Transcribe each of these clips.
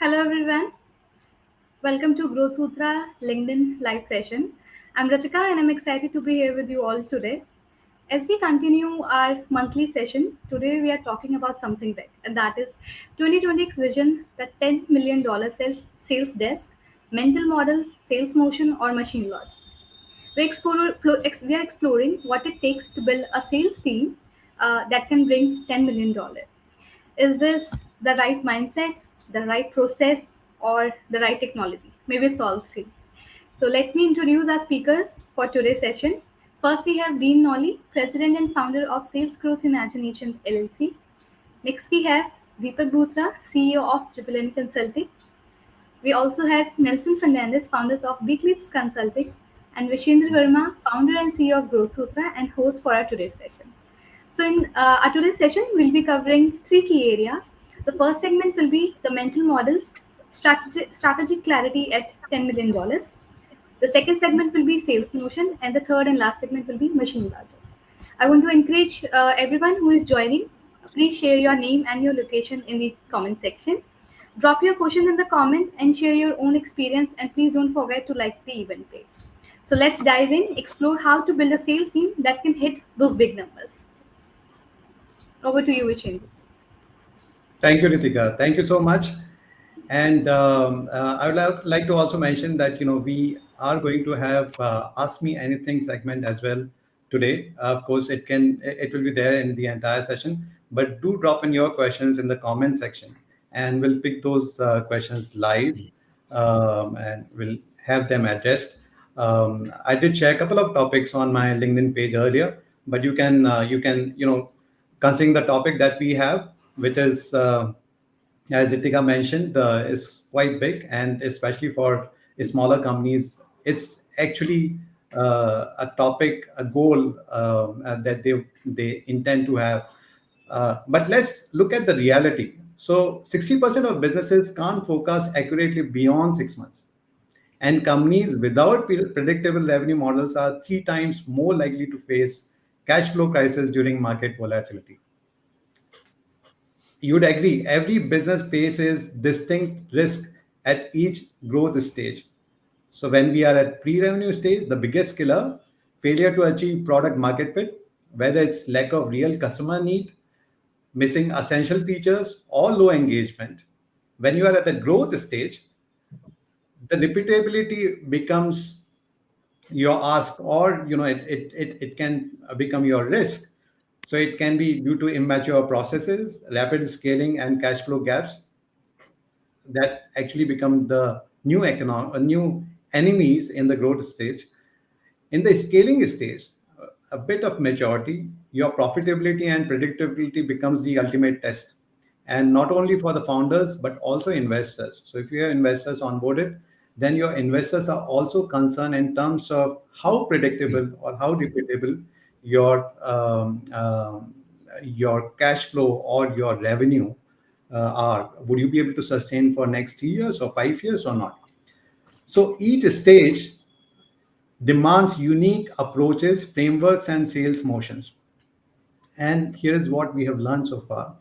Hello everyone, welcome to Growth Sutra LinkedIn live session. I'm Ritika and I'm excited to be here with you all today. As we continue our monthly session, today we are talking about something big, and that is 2026 vision, the $10 million sales desk, mental models, sales motion, or machine logic. We are exploring what it takes to build a sales team that can bring $10 million. Is this the right mindset, the right process, or the right technology? Maybe it's all three. So let me introduce our speakers for today's session. First, we have Dean Nolly, President and Founder of Sales Growth Imagination LLC. Next, we have Deepak Bhutra, CEO of Jubilant Consulting. We also have Nelson Fernandez, founders of Big Leaps Consulting, and Vishendra Verma, founder and CEO of Growth Sutra and host for our today's session. So in our today's session, we'll be covering three key areas. The first segment will be the mental models, strategic clarity at $10 million. The second segment will be sales motion, and the third and last segment will be machine logic. I want to encourage everyone who is joining, please share your name and your location in the comment section. Drop your questions in the comment and share your own experience, and please don't forget to like the event page. So let's dive in, explore how to build a sales team that can hit those big numbers. Over to you, Vichendra. Thank you, Ritika. Thank you so much. And I would like to also mention that we are going to have Ask Me Anything segment as well today. Of course, it will be there in the entire session. But do drop in your questions in the comment section, and we'll pick those questions live, and we'll have them addressed. I did share a couple of topics on my LinkedIn page earlier, but you can considering the topic that we have, which is as Ritika mentioned, is quite big, and especially for smaller companies, it's actually a topic, a goal that they intend to have. But let's look at the reality. So 60% of businesses can't focus accurately beyond 6 months. And companies without predictable revenue models are 3 times more likely to face cash flow crisis during market volatility. You'd agree, every business faces distinct risk at each growth stage. So when we are at pre-revenue stage, the biggest killer, failure to achieve product market fit, whether it's lack of real customer need, missing essential features, or low engagement. When you are at a growth stage, the repeatability becomes your ask, or it can become your risk. So it can be due to immature processes, rapid scaling, and cash flow gaps that actually become the new enemies in the growth stage. In the scaling stage, a bit of maturity, your profitability and predictability becomes the ultimate test, and not only for the founders but also investors. So if you have investors onboarded, then your investors are also concerned in terms of how predictable or how repeatable your your cash flow or your revenue are. Would you be able to sustain for next 3 years or 5 years or not? So each stage demands unique approaches, frameworks, and sales motions. And here is what we have learned so far.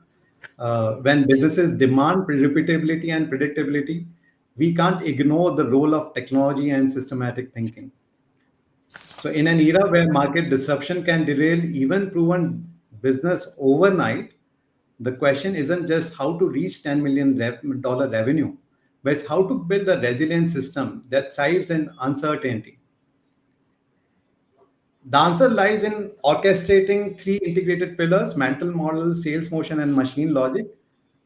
When businesses demand repeatability and predictability, we can't ignore the role of technology and systematic thinking. So, in an era where market disruption can derail even proven business overnight, the question isn't just how to reach $10 million revenue, but it's how to build a resilient system that thrives in uncertainty. The answer lies in orchestrating three integrated pillars: mental model, sales motion, and machine logic,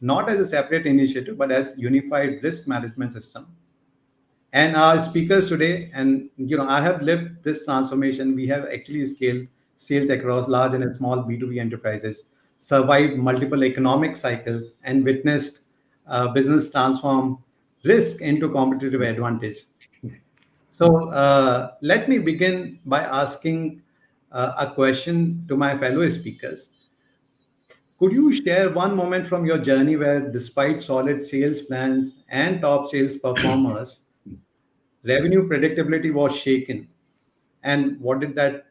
not as a separate initiative, but as unified risk management system. And our speakers today, and I have lived this transformation. We have actually scaled sales across large and small B2B enterprises, survived multiple economic cycles, and witnessed business transform risk into competitive advantage. So let me begin by asking a question to my fellow speakers. Could you share one moment from your journey where, despite solid sales plans and top sales performers, revenue predictability was shaken? And what did that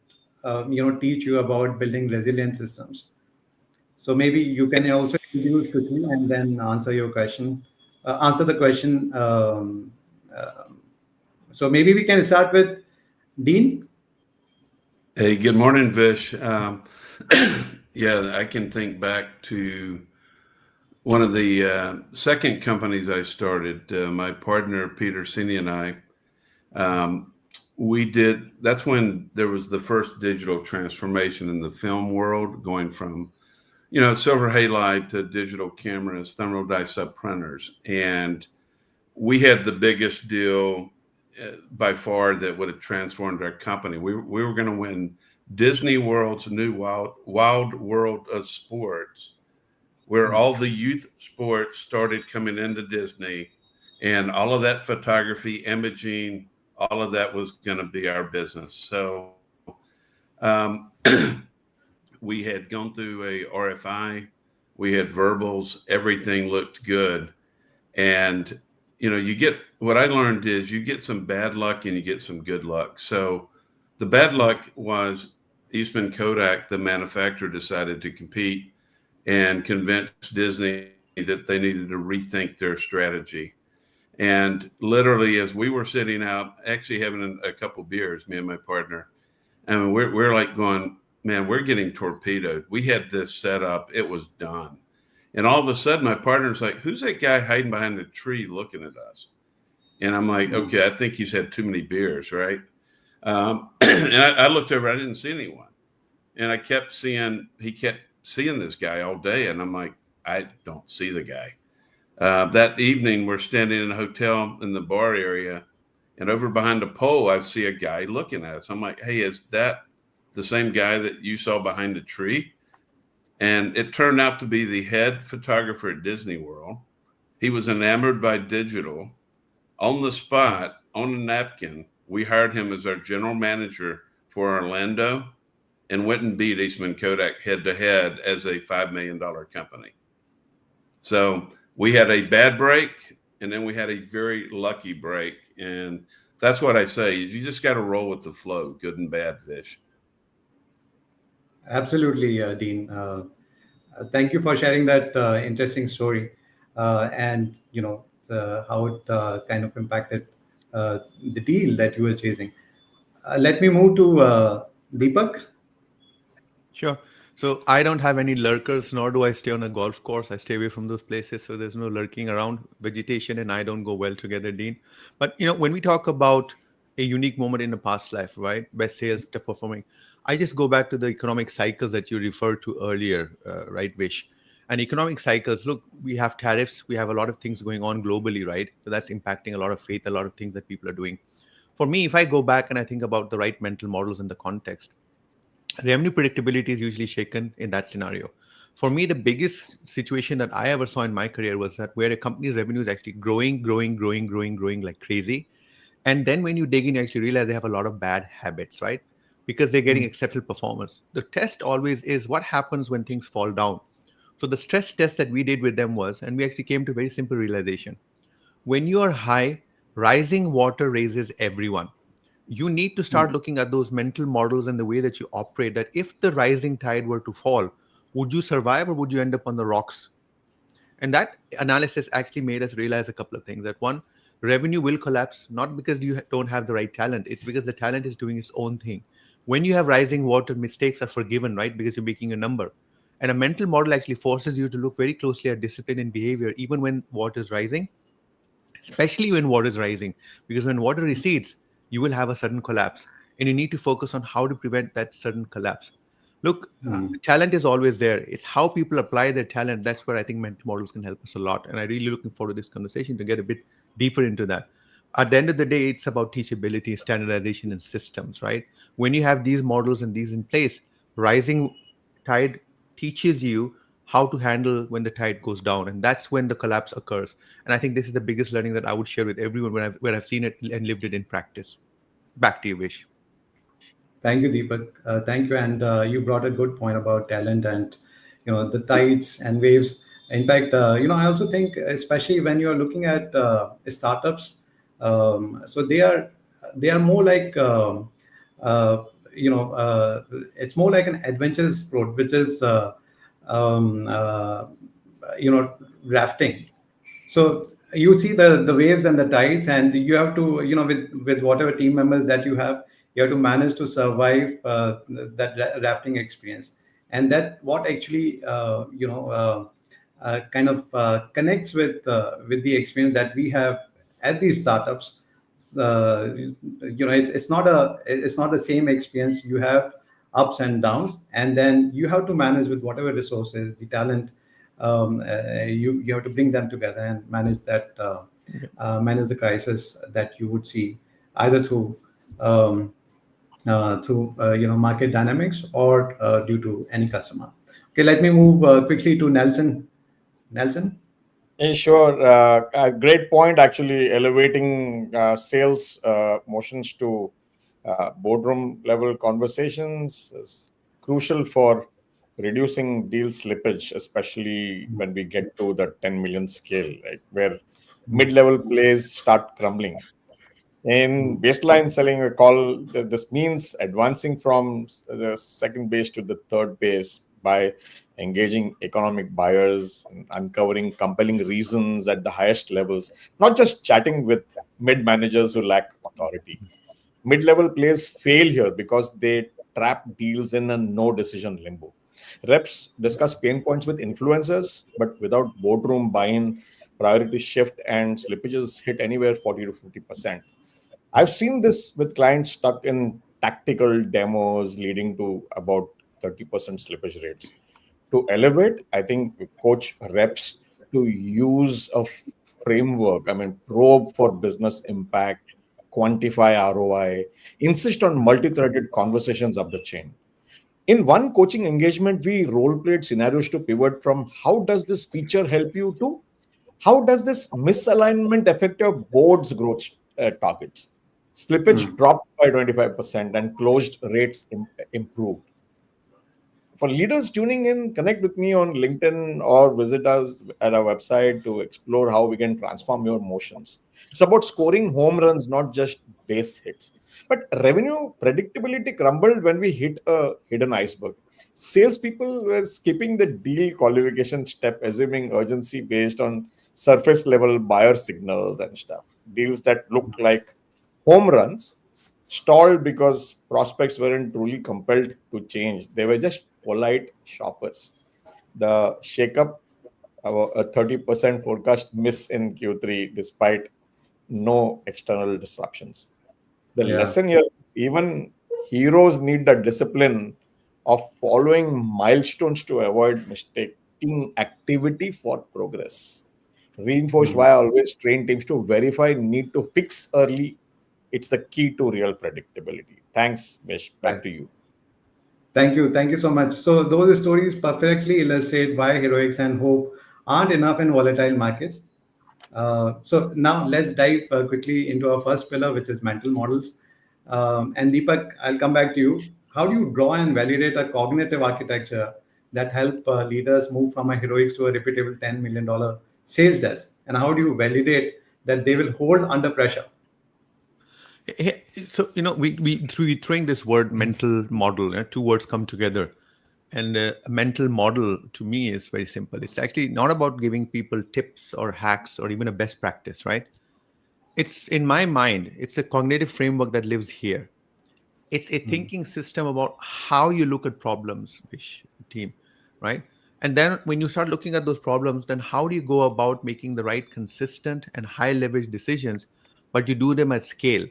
teach you about building resilient systems? So maybe you can also introduce quickly and then answer your question. answer the question. So maybe we can start with Dean. Hey, good morning, Vish. Yeah, I can think back to one of the second companies I started. My partner Peter Cini and I, um, we did. That's when there was the first digital transformation in the film world, going from silver halide to digital cameras, thermal dye sub printers, and we had the biggest deal by far that would have transformed our company. We were going to win Disney World's new Wild World of Sports, where Mm. all the youth sports started coming into Disney, and all of that photography, imaging, all of that was going to be our business. So um, we had gone through a RFI, we had verbals, everything looked good. And you get, what I learned is you get some bad luck and you get some good luck. So the bad luck was Eastman Kodak, the manufacturer, decided to compete and convince Disney that they needed to rethink their strategy. And literally, as we were sitting out, actually having a couple beers, me and my partner, and we're like going, man, we're getting torpedoed. We had this set up, it was done. And all of a sudden, my partner's like, who's that guy hiding behind the tree looking at us? And I'm like, Mm. okay, I think he's had too many beers, right? And I looked over, I didn't see anyone. And he kept seeing this guy all day. And I'm like, I don't see the guy. That evening, we're standing in a hotel in the bar area. And over behind a pole, I see a guy looking at us. I'm like, hey, is that the same guy that you saw behind the tree? And it turned out to be the head photographer at Disney World. He was enamored by digital. On the spot, on a napkin, we hired him as our general manager for Orlando and went and beat Eastman Kodak head to head as a $5 million company. So we had a bad break and then we had a very lucky break. And that's what I say is you just got to roll with the flow, good and bad, Fish. Absolutely, Dean. Thank you for sharing that interesting story, and how it kind of impacted the deal that you were chasing. Let me move to Deepak. Sure. So I don't have any lurkers, nor do I stay on a golf course. I stay away from those places, so there's no lurking around. Vegetation and I don't go well together, Dean. But when we talk about a unique moment in a past life, right? Best sales to performing. I just go back to the economic cycles that you referred to earlier, right, Vish? And economic cycles. Look, we have tariffs. We have a lot of things going on globally, right? So that's impacting a lot of faith, a lot of things that people are doing. For me, if I go back and I think about the right mental models in the context, revenue predictability is usually shaken in that scenario. For me, the biggest situation that I ever saw in my career was that where a company's revenue is actually growing like crazy. And then when you dig in, you actually realize they have a lot of bad habits, right? Because they're getting Mm. exceptional performance. The test always is what happens when things fall down. So the stress test that we did with them was, and we actually came to a very simple realization. When you are high, rising water raises everyone. You need to Mm. start looking at those mental models and the way that you operate, that if the rising tide were to fall, would you survive or would you end up on the rocks? And that analysis actually made us realize a couple of things. That one, revenue will collapse, not because you don't have the right talent, it's because the talent is doing its own thing. When you have rising water, mistakes are forgiven, right? Because you're making a number. And a mental model actually forces you to look very closely at discipline and behavior, even when water is rising, especially when water is rising, because when water recedes, you will have a sudden collapse, and you need to focus on how to prevent that sudden collapse. Look, Mm. talent is always there. It's how people apply their talent. That's where I think mental models can help us a lot. And I really looking forward to this conversation to get a bit deeper into that. At the end of the day, it's about teachability, standardization, and systems, right? When you have these models and these in place, rising tide teaches you how to handle when the tide goes down, and that's when the collapse occurs. And I think this is the biggest learning that I would share with everyone where I've seen it and lived it in practice. Back to you, Vish. Thank you, Deepak. Thank you, and you brought a good point about talent and the tides and waves. In fact, I also think, especially when you are looking at startups, so they are more like uh, it's more like an adventurous sport, which is um, uh, rafting. So you see the waves and the tides, and you have to, with whatever team members that you have to manage to survive that rafting experience. And that what actually kind of connects with the experience that we have at these startups. It's not the same experience. You have ups and downs, and then you have to manage with whatever resources, the talent. You have to bring them together and manage the crisis that you would see either um, through market dynamics or due to any customer. Okay, let me move quickly to Nelson. Nelson. Sure. A great point. Actually, elevating sales motions to boardroom level conversations is crucial for reducing deal slippage, especially when we get to the 10 million scale, right, where mid-level plays start crumbling. In baseline selling, we call this means advancing from the second base to the third base by engaging economic buyers, and uncovering compelling reasons at the highest levels, not just chatting with mid managers who lack authority. Mid level plays fail here because they trap deals in a no decision limbo. Reps discuss pain points with influencers, but without boardroom buy in, priorities shift and slippages hit anywhere 40 to 50%. I've seen this with clients stuck in tactical demos leading to about 30% slippage rates. To elevate, I think we coach reps to use a framework. I mean, probe for business impact, quantify ROI, insist on multi-threaded conversations up the chain. In one coaching engagement, we role played scenarios to pivot from how does this feature help you to how does this misalignment affect your board's growth targets? Slippage dropped by 25% and closed rates improved. For leaders tuning in, connect with me on LinkedIn or visit us at our website to explore how we can transform your motions. It's about scoring home runs, not just base hits. But revenue predictability crumbled when we hit a hidden iceberg. Salespeople were skipping the deal qualification step, assuming urgency based on surface level buyer signals and stuff. Deals that looked like home runs stalled because prospects weren't truly compelled to change. They were just polite shoppers. The shakeup, a 30% forecast miss in Q3 despite no external disruptions. The Yeah. lesson here is even heroes need the discipline of following milestones to avoid mistaking activity for progress. Reinforced why I always train teams to verify need to fix early. It's the key to real predictability. Thanks, Vish. Back Right. to you. Thank you so much. So those stories perfectly illustrate why heroics and hope aren't enough in volatile markets. So now let's dive quickly into our first pillar, which is mental models. And Deepak, I'll come back to you. How do you draw and validate a cognitive architecture that help leaders move from a heroics to a repeatable $10 million sales desk? And how do you validate that they will hold under pressure? So we through throwing this word mental model, two words come together, and a mental model to me is very simple. It's actually not about giving people tips or hacks or even a best practice, right? It's in my mind, it's a cognitive framework that lives here. It's a thinking system about how you look at problems, Vish, team, right? And then when you start looking at those problems, then how do you go about making the right consistent and high leverage decisions, but you do them at scale?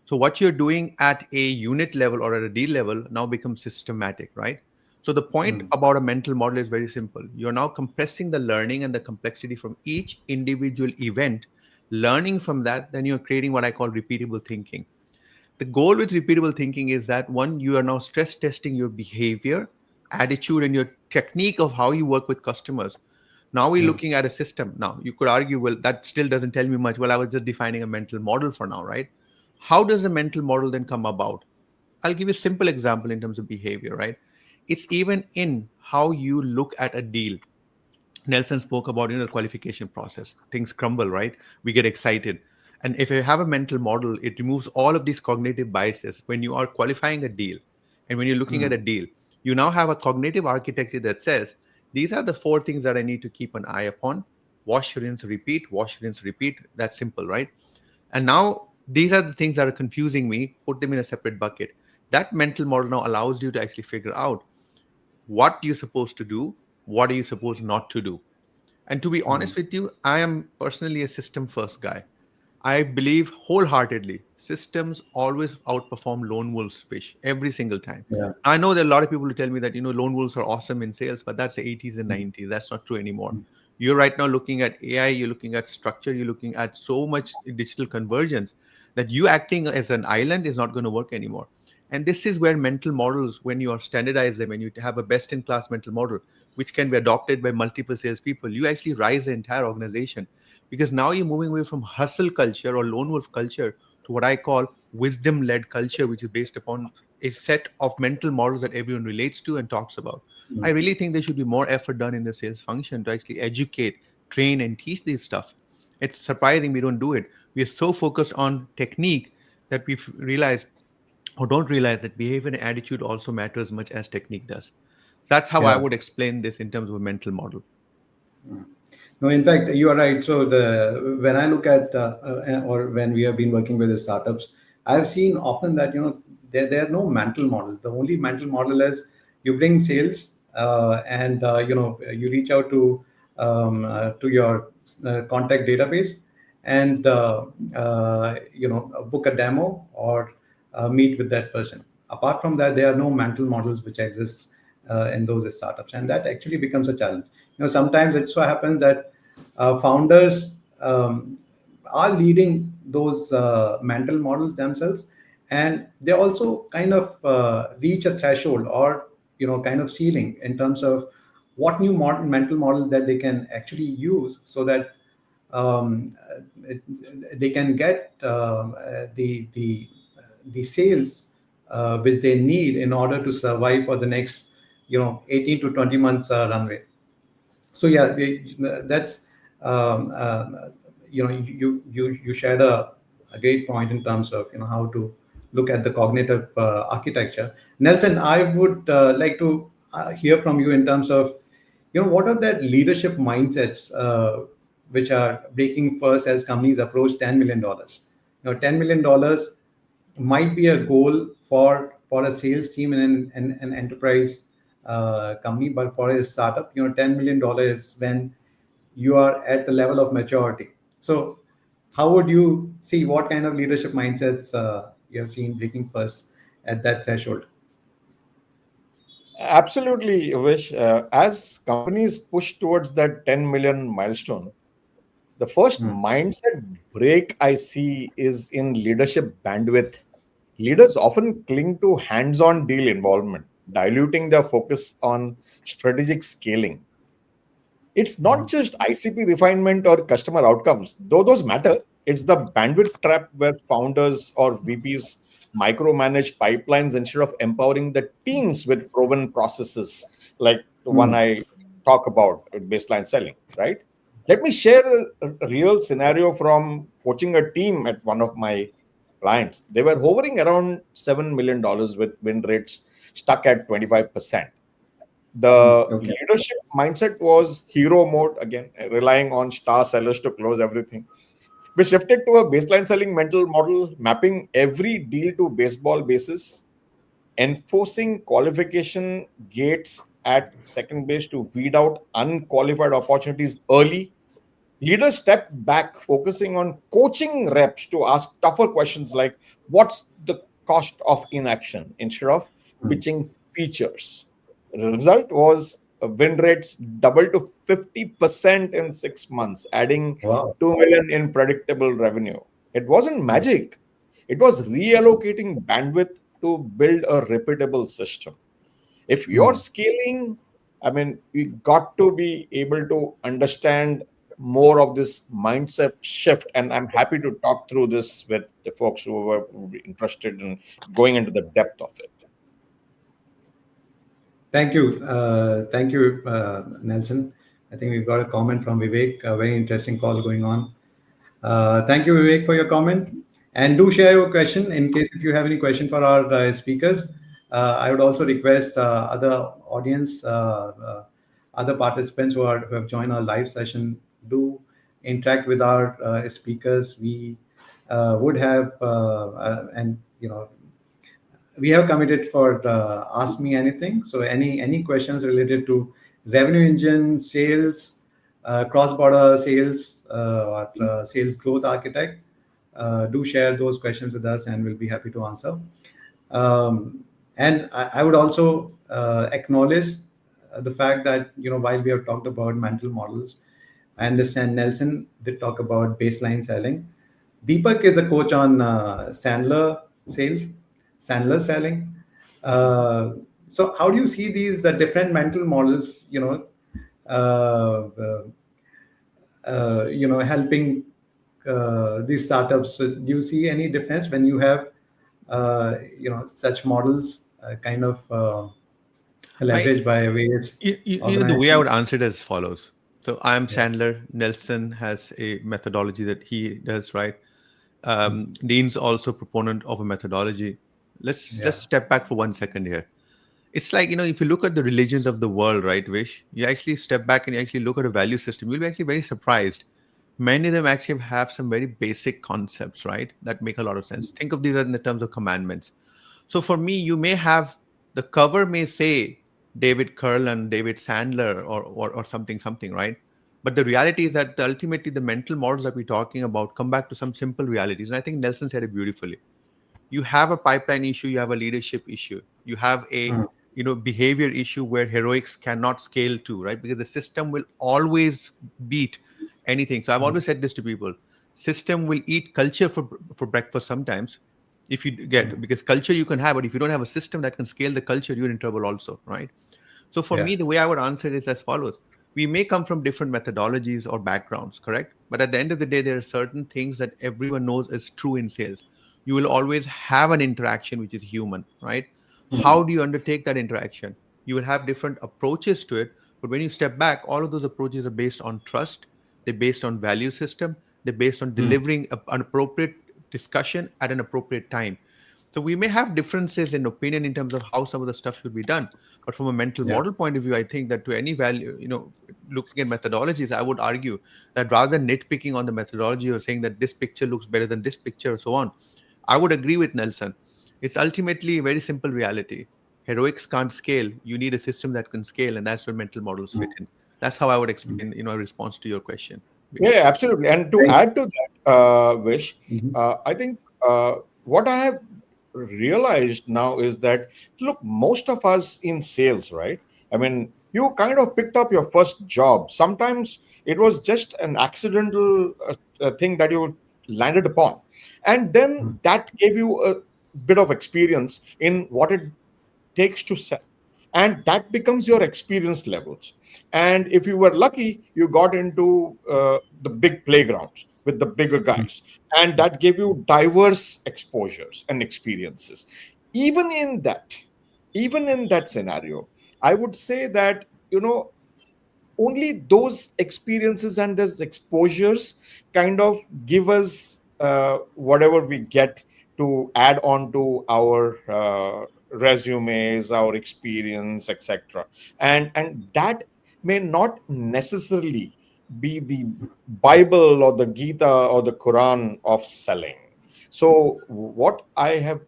So what you're doing at a unit level or at a deal level now becomes systematic, right? So the point about a mental model is very simple. You're now compressing the learning and the complexity from each individual event, learning from that, then you're creating what I call repeatable thinking. The goal with repeatable thinking is that one, you are now stress testing your behavior, attitude, and your technique of how you work with customers. Now we're looking at a system. Now you could argue, well, that still doesn't tell me much. Well, I was just defining a mental model for now, right? How does a mental model then come about? I'll give you a simple example in terms of behavior, right? It's even in how you look at a deal. Nelson spoke about the qualification process. Things crumble, right? We get excited. And if you have a mental model, it removes all of these cognitive biases. When you are qualifying a deal and when you're looking at a deal, you now have a cognitive architecture that says, these are the four things that I need to keep an eye upon. Wash, rinse, repeat, wash, rinse, repeat. That's simple, right? And now these are the things that are confusing me, put them in a separate bucket. That mental model now allows you to actually figure out what you're supposed to do, what are you supposed not to do. And to be honest with you, I am personally a system first guy. I believe wholeheartedly systems always outperform lone wolves fish every single time. Yeah. I know there are a lot of people who tell me that lone wolves are awesome in sales, but that's the 80s and 90s. That's not true anymore. You're right now looking at AI, you're looking at structure, you're looking at so much digital convergence that you acting as an island is not going to work anymore. And this is where mental models, when you are standardize them and you have a best in class mental model, which can be adopted by multiple salespeople, you actually rise the entire organization, because now you're moving away from hustle culture or lone wolf culture to what I call wisdom led culture, which is based upon a set of mental models that everyone relates to and talks about. I really think there should be more effort done in the sales function to actually educate, train, and teach this stuff. It's surprising we don't do it. We are so focused on technique that we realize or don't realize that behavior and attitude also matter as much as technique does. So that's how I Yeah. would explain this in terms of a mental model. No, in fact, you are right. So the when I look at or when we have been working with the startups, I've seen often that there are no mental models. The only mental model is you bring sales and you reach out to your contact database and book a demo or meet with that person. Apart from that, there are no mental models which exist in those startups, and that actually becomes a challenge. Sometimes it so happens that founders are leading those mental models themselves, and they also kind of reach a threshold or kind of ceiling in terms of what new mental models that they can actually use, so that they can get the sales which they need in order to survive for the next 18 to 20 months runway. So yeah, that's um, uh, you shared a great point in terms of how to look at the cognitive architecture. Nelson, I would like to hear from you in terms of what are that leadership mindsets which are breaking first as companies approach $10 million. $10 million might be a goal for a sales team in an enterprise company, but for a startup, $10 million is when you are at the level of maturity. So, how would you see what kind of leadership mindsets you have seen breaking first at that threshold? Absolutely, Vish. As companies push towards that 10 million milestone, the first Hmm. mindset break I see is in leadership bandwidth. Leaders often cling to hands on deal involvement, diluting their focus on strategic scaling. It's not just ICP refinement or customer outcomes, though those matter. It's the bandwidth trap where founders or VPs micromanage pipelines instead of empowering the teams with proven processes, like the one Hmm. I talk about with baseline selling, right? Let me share a real scenario from coaching a team at one of my clients. They were hovering around $7 million with win rates stuck at 25%. Hmm. The Okay. leadership mindset was hero mode again, relying on star sellers to close everything. We shifted to a baseline selling mental model, mapping every deal to baseball bases, enforcing qualification gates at second base to weed out unqualified opportunities early. Leaders step back, focusing on coaching reps to ask tougher questions like what's the cost of inaction instead of Hmm. pitching features. The result was win rates doubled to 50% in 6 months, adding Wow. 2 million in predictable revenue. It wasn't Hmm. magic, it was reallocating bandwidth to build a repeatable system. If you're Hmm. scaling, I mean, you got to be able to understand more of this mindset shift, and I'm happy to talk through this with the folks who were interested in going into the depth of it. Thank you, Nelson. I think we've got a comment from Vivek. A very interesting call going on. Thank you, Vivek, for your comment. And do share your question in case if you have any question for our speakers. I would also request other audience, other participants who have joined our live session do interact with our speakers. We would have and we have committed for ask me anything. So any questions related to revenue engine, sales, cross border sales, or sales growth architect, do share those questions with us, and we'll be happy to answer. And I would also acknowledge the fact that while we have talked about mental models, I understand Nelson did talk about baseline selling. Deepak is a coach on Sandler selling. So how do you see these different mental models? Uh, helping these startups. So do you see any difference when you have such models kind of I leveraged by various the way I organizations? would answer it as follows. So I'm Yeah. Sandler. Nelson has a methodology that he does, right? Mm. Dean's also proponent of a methodology. Yeah. Let's step back for 1 second here. It's like, if you look at the religions of the world, right, Vish, you actually step back and you actually look at a value system, you'll be actually very surprised. Many of them actually have some very basic concepts, right, that make a lot of sense. Think of these in the terms of commandments. So for me, you may have the cover may say David Curlin, David Sandler, or something, right? But the reality is that ultimately the mental models that we're talking about come back to some simple realities. And I think Nelson said it beautifully. You have a pipeline issue, you have a leadership issue, you have a Mm. behavior issue where heroics cannot scale to, right? Because the system will always beat anything. So I've Mm. always said this to people: system will eat culture for breakfast sometimes. If you get, Mm. because culture you can have, but if you don't have a system that can scale the culture, you're in trouble also, right? So for Yeah. me, the way I would answer it is as follows. We may come from different methodologies or backgrounds, correct? But at the end of the day, there are certain things that everyone knows is true in sales. You will always have an interaction which is human, right? Mm. How do you undertake that interaction? You will have different approaches to it. But when you step back, all of those approaches are based on trust, they're based on value system, they're based on Mm. delivering an appropriate discussion at an appropriate time. So we may have differences in opinion in terms of how some of the stuff should be done, but from a mental Yeah. model point of view, I think that to any value, looking at methodologies, I would argue that rather than nitpicking on the methodology or saying that this picture looks better than this picture or so on, I would agree with Nelson. It's ultimately a very simple reality. Heroics can't scale. You need a system that can scale, and that's where mental models fit Mm. in. That's how I would Mm. explain, a response to your question, Yeah, Vish. absolutely. And to Thank add to that, Vish, you. I think what I have realized now is that, look, most of us in sales, right? I mean, you kind of picked up your first job. Sometimes it was just an accidental thing that you landed upon. And then Mm. that gave you a bit of experience in what it takes to sell, and that becomes your experience levels. And if you were lucky, you got into the big playgrounds with the bigger Mm. guys, and that gave you diverse exposures and experiences. even in that even in that scenario, I would say that, only those experiences and those exposures kind of give us whatever we get to add on to our resumes, our experience, etc. And that may not necessarily be the Bible or the Gita or the Quran of selling. So what I have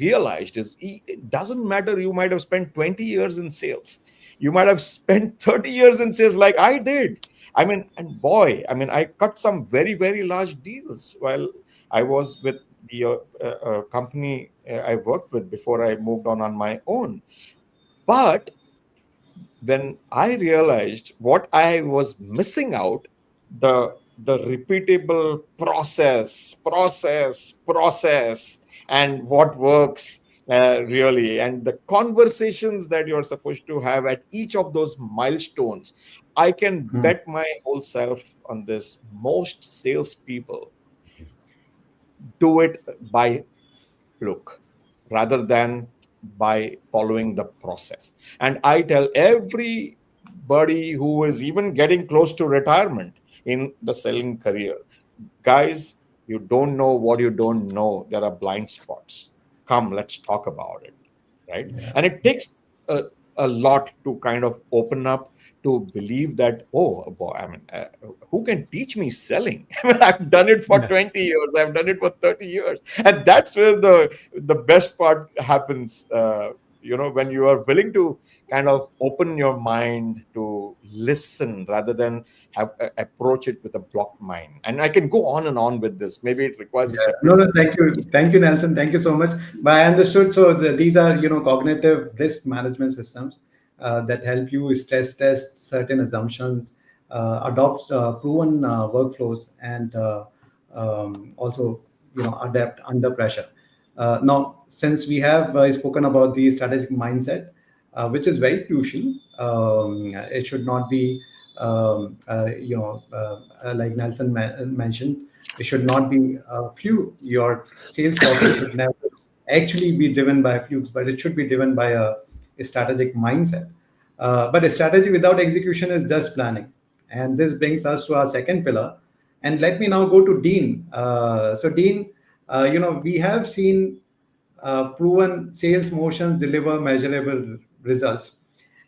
realized is, it doesn't matter, you might have spent 20 years in sales, you might have spent 30 years in sales like I did. I mean, and boy, I mean, I cut some very, very large deals while I was with the company I worked with before I moved on my own. But when I realized what I was missing out, the repeatable process, and what works really, and the conversations that you're supposed to have at each of those milestones, I can Mm. bet my whole self on this. Most salespeople do it by look rather than by following the process. And I tell everybody who is even getting close to retirement in the selling career, guys, you don't know what you don't know. There are blind spots. Come, let's talk about it. Right. Yeah. And it takes a lot to kind of open up to believe that, oh boy, I mean, who can teach me selling? I mean, I've done it for Yeah. 20 years, I've done it for 30 years. And that's where the best part happens, when you are willing to kind of open your mind to listen rather than approach it with a blocked mind. And I can go on and on with this. Maybe it requires a Yeah. No, separate no, session. thank you, Nelson. Thank you so much. But I understood. So these are, cognitive risk management systems that help you stress test certain assumptions, adopt proven workflows, and also, adapt under pressure. Now, since we have spoken about the strategic mindset, which is very crucial, it should not be, like Nelson mentioned, it should not be a fluke. Your sales process should never actually be driven by flukes, but it should be driven by a strategic mindset. But a strategy without execution is just planning. And this brings us to our second pillar. And let me now go to Dean. So, Dean, we have seen proven sales motions deliver measurable results.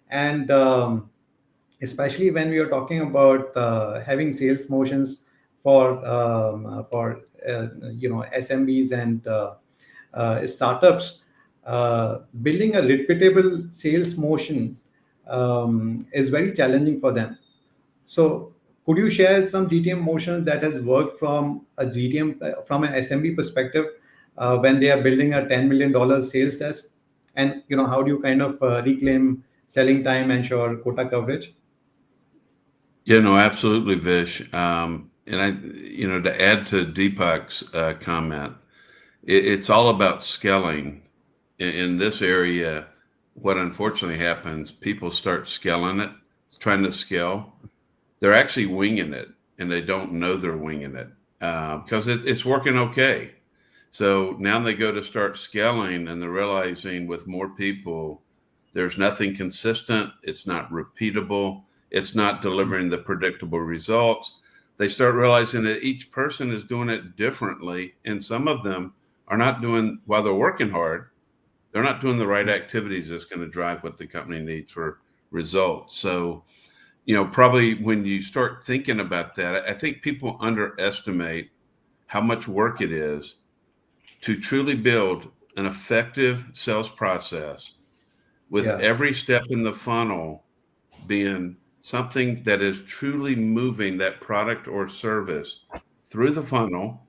And especially when we are talking about having sales motions for SMBs and startups, building a repeatable sales motion is very challenging for them. So, could you share some GTM motions that has worked from a GTM from an SMB perspective when they are building a $10 million sales desk, and how do you kind of reclaim selling time, ensure quota coverage? Yeah, no, absolutely, Vish. And to add to Deepak's comment, it's all about scaling. In this area, what unfortunately happens, people start scaling it, trying to scale. They're actually winging it, and they don't know they're winging it because it's working okay. So now they go to start scaling, and they're realizing with more people, there's nothing consistent. It's not repeatable. It's not delivering the predictable results. They start realizing that each person is doing it differently. And some of them are not doing, while they're working hard, they're not doing the right activities that's going to drive what the company needs for results. So, probably when you start thinking about that, I think people underestimate how much work it is to truly build an effective sales process with Yeah. every step in the funnel being something that is truly moving that product or service through the funnel,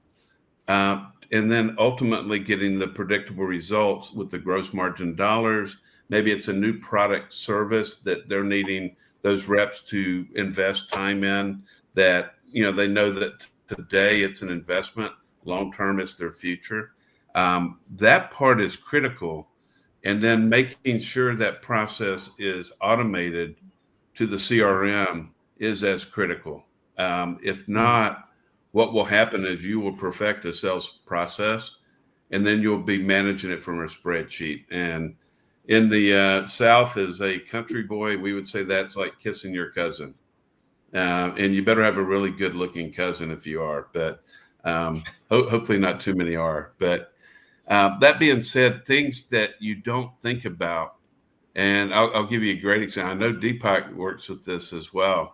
and then ultimately getting the predictable results with the gross margin dollars. Maybe it's a new product service that they're needing those reps to invest time in, that they know that today it's an investment, long term it's their future. That part is critical. And then making sure that process is automated to the CRM is as critical. If not, what will happen is you will perfect a sales process, and then you'll be managing it from a spreadsheet. And in the South, as a country boy, we would say that's like kissing your cousin. And you better have a really good looking cousin if you are, but hopefully not too many are. But that being said, things that you don't think about, and I'll give you a great example. I know Deepak works with this as well.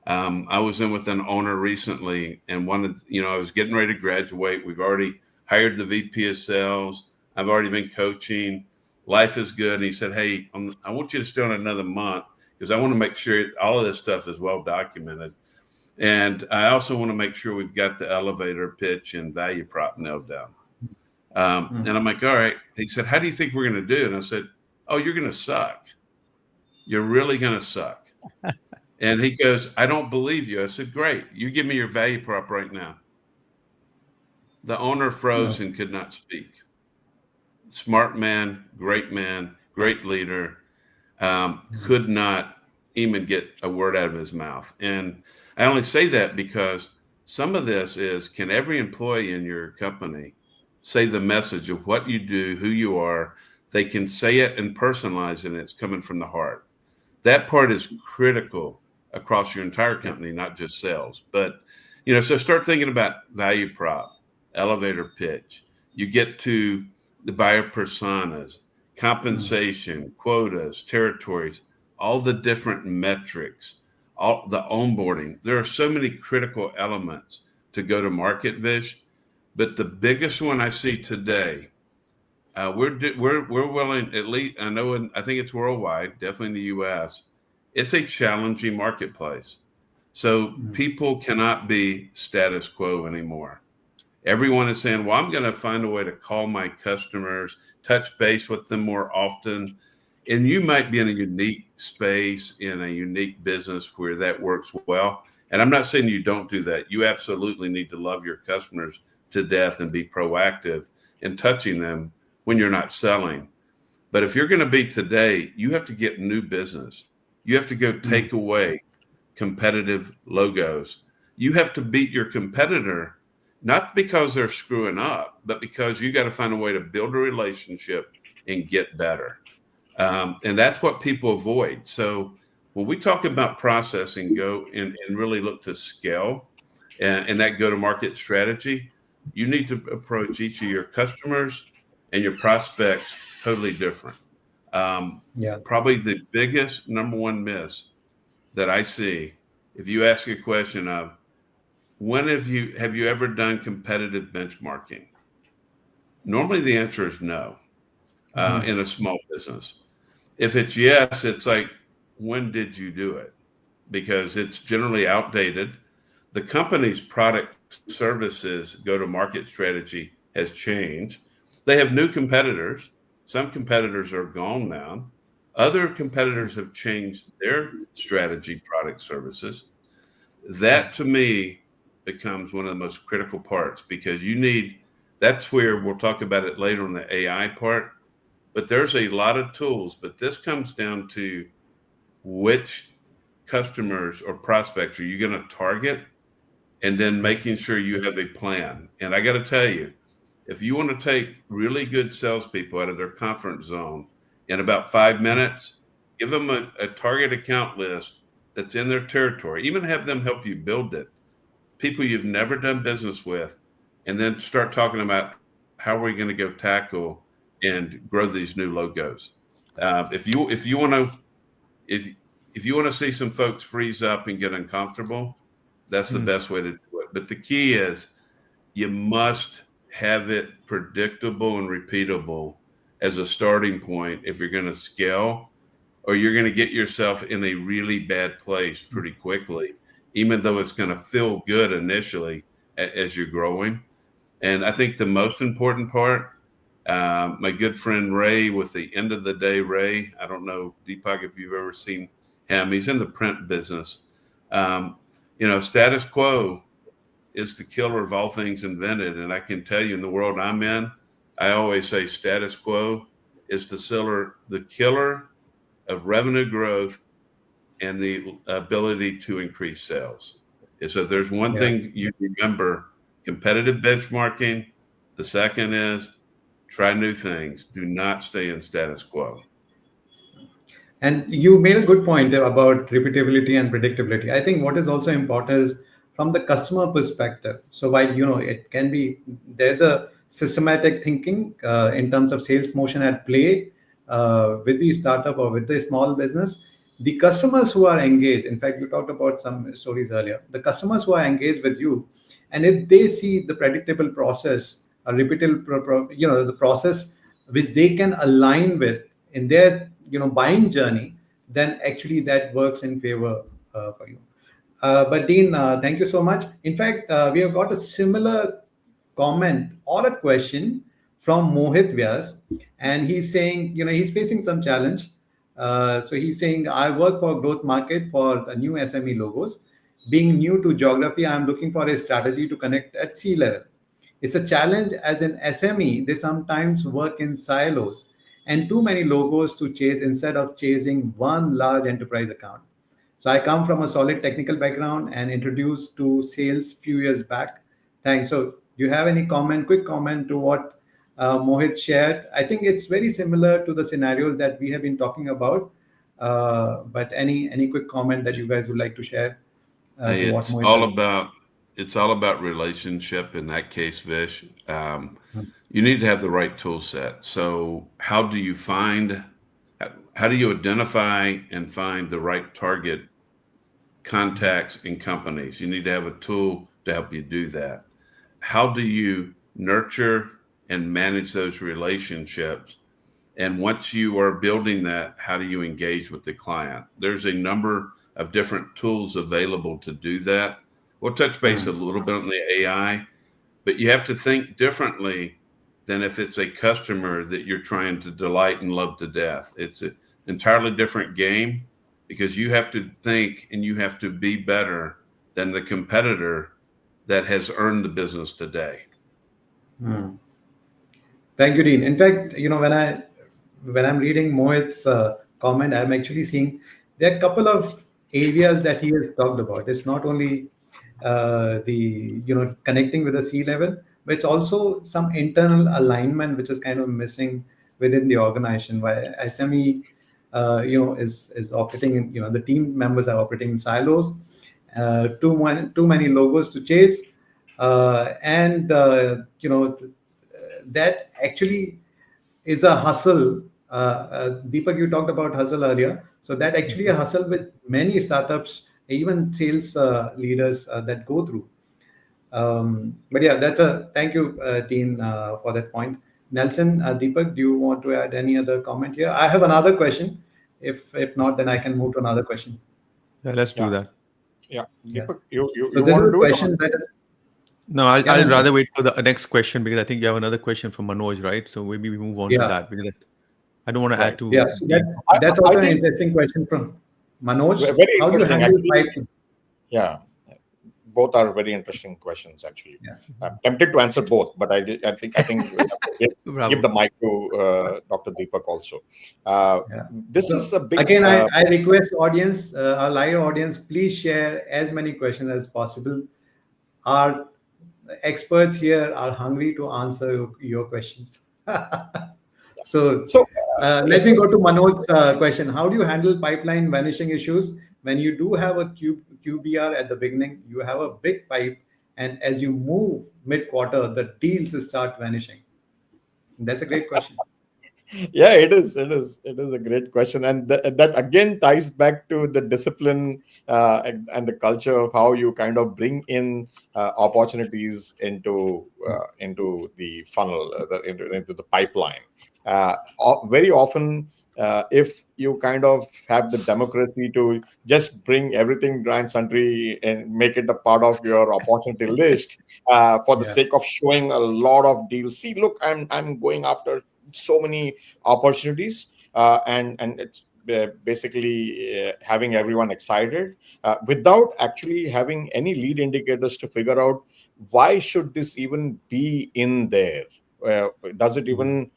I was in with an owner recently, and I was getting ready to graduate. We've already hired the VP of sales. I've already been coaching. Life is good. And he said, "Hey, I want you to stay on another month because I want to make sure all of this stuff is well documented. And I also want to make sure we've got the elevator pitch and value prop nailed down." And I'm like, "All right." He said, "How do you think we're going to do?" And I said, "Oh, you're going to suck. You're really going to suck." And he goes, "I don't believe you." I said, "Great. You give me your value prop right now." The owner froze and could not speak. Smart man, great leader, could not even get a word out of his mouth. And I only say that because some of this is, can every employee in your company say the message of what you do, who you are? They can say it and personalize it, and it's coming from the heart. That part is critical across your entire company, not just sales. But, so start thinking about value prop, elevator pitch. You get to the buyer personas. compensation, quotas, territories, all the different metrics, all the onboarding. There are so many critical elements to go to market, Vish. But the biggest one I see today, we're willing, at least I know, I think it's worldwide, definitely in the U.S. It's a challenging marketplace, so people cannot be status quo anymore. Everyone is saying, well, I'm going to find a way to call my customers, touch base with them more often. And you might be in a unique space, in a unique business where that works well. And I'm not saying you don't do that. You absolutely need to love your customers to death and be proactive in touching them when you're not selling. But if you're going to be today, you have to get new business. You have to go take away competitive logos. You have to beat your competitor, not because they're screwing up, but because you got to find a way to build a relationship and get better. And that's what people avoid. So when we talk about processing, go and really look to scale and that go-to-market strategy, you need to approach each of your customers and your prospects totally different. Probably the biggest number one miss that I see, if you ask a question of, when have you ever done competitive benchmarking? Normally the answer is no, in a small business. If it's yes, it's like, when did you do it? Because it's generally outdated. The company's product services go-to-market strategy has changed. They have new competitors. Some competitors are gone now. Other competitors have changed their strategy, product services. That to me becomes one of the most critical parts, because that's where we'll talk about it later on the AI part. But there's a lot of tools, but this comes down to which customers or prospects are you going to target, and then making sure you have a plan. And I got to tell you, if you want to take really good salespeople out of their comfort zone in about 5 minutes, give them a target account list that's in their territory, even have them help you build it, people you've never done business with, and then start talking about how are we going to go tackle and grow these new logos. If you want to see some folks freeze up and get uncomfortable, that's the best way to do it. But the key is you must have it predictable and repeatable as a starting point if you're going to scale, or you're going to get yourself in a really bad place pretty quickly, even though it's going to feel good initially as you're growing. And I think the most important part, my good friend Ray with the End of the Day Ray, I don't know, Deepak, if you've ever seen him, he's in the print business. Status quo is the killer of all things invented. And I can tell you, in the world I'm in, I always say status quo is the killer of revenue growth and the ability to increase sales. And so there's one thing you remember: competitive benchmarking. The second is try new things. Do not stay in status quo. And you made a good point about repeatability and predictability. I think what is also important is from the customer perspective. So while it can be, there's a systematic thinking in terms of sales motion at play with the startup or with the small business. The customers who are engaged, in fact, you talked about some stories earlier, the customers who are engaged with you, and if they see the predictable process, a repeatable, the process which they can align with in their buying journey, then actually that works in favor for you. But Dean, thank you so much. In fact, we have got a similar comment or a question from Mohit Vyas, and he's saying, he's facing some challenge. So he's saying, I work for growth market for new SME logos. Being new to geography, I'm looking for a strategy to connect at sea level. It's a challenge as an SME. They sometimes work in silos and too many logos to chase instead of chasing one large enterprise account. So I come from a solid technical background and introduced to sales few years back. Thanks. So do you have any quick comment to what Mohit shared? I think it's very similar to the scenarios that we have been talking about. But any quick comment that you guys would like to share? To it's all about relationship in that case, Vish. you need to have the right tool set. So how do you find, how do you identify and find the right target contacts and companies? You need to have a tool to help you do that. How do you nurture and manage those relationships? And once you are building that, how do you engage with the client? There's a number of different tools available to do that. We'll touch base a little bit on the AI, but you have to think differently than if it's a customer that you're trying to delight and love to death. It's an entirely different game because you have to think and you have to be better than the competitor that has earned the business today. Thank you, Dean. In fact, when I'm reading Mohit's comment, I'm actually seeing there are a couple of areas that he has talked about. It's not only the connecting with the C level, but it's also some internal alignment which is kind of missing within the organization. Why SME, is operating in, the team members are operating in silos, too many logos to chase, and that actually is a hustle. Deepak, you talked about hustle earlier. So that actually a hustle with many startups, even sales leaders that go through. But yeah, thank you, Dean, for that point. Nelson, Deepak, do you want to add any other comment here? I have another question. If not, then I can move to another question. Yeah, let's do that. Yeah, Yeah. Deepak, you So this want is to a do it? question that is. No, I'll Nelson. rather wait for the next question because I think you have another question from Manoj, right? So maybe we move on to Yeah. that because I don't want to Right. add to. Yeah, so that's I also an think interesting question from Manoj. very How do you interesting, handle actually. pipe? Yeah, both are very interesting questions. Actually, Yeah. I'm tempted to answer both, but I think we have to Bravo. give the mic to Dr. Deepak also. Yeah. This So is a big. again, I request audience, our live audience, please share as many questions as possible. Our experts here are hungry to answer your questions. So So let me go to Manoj's question. How do you handle pipeline vanishing issues when you do have a QBR at the beginning? You have a big pipe, and as you move mid-quarter, the deals start vanishing. That's a great question. yeah, it is a great question, and that again ties back to the discipline and the culture of how you kind of bring in opportunities into the funnel, into the pipeline. Very often, if you kind of have the democracy to just bring everything dry and sundry and make it a part of your opportunity list for the Yeah. sake of showing a lot of deals. See, look, I'm going after so many opportunities, and it's basically having everyone excited without actually having any lead indicators to figure out why should this even be in there. Does it even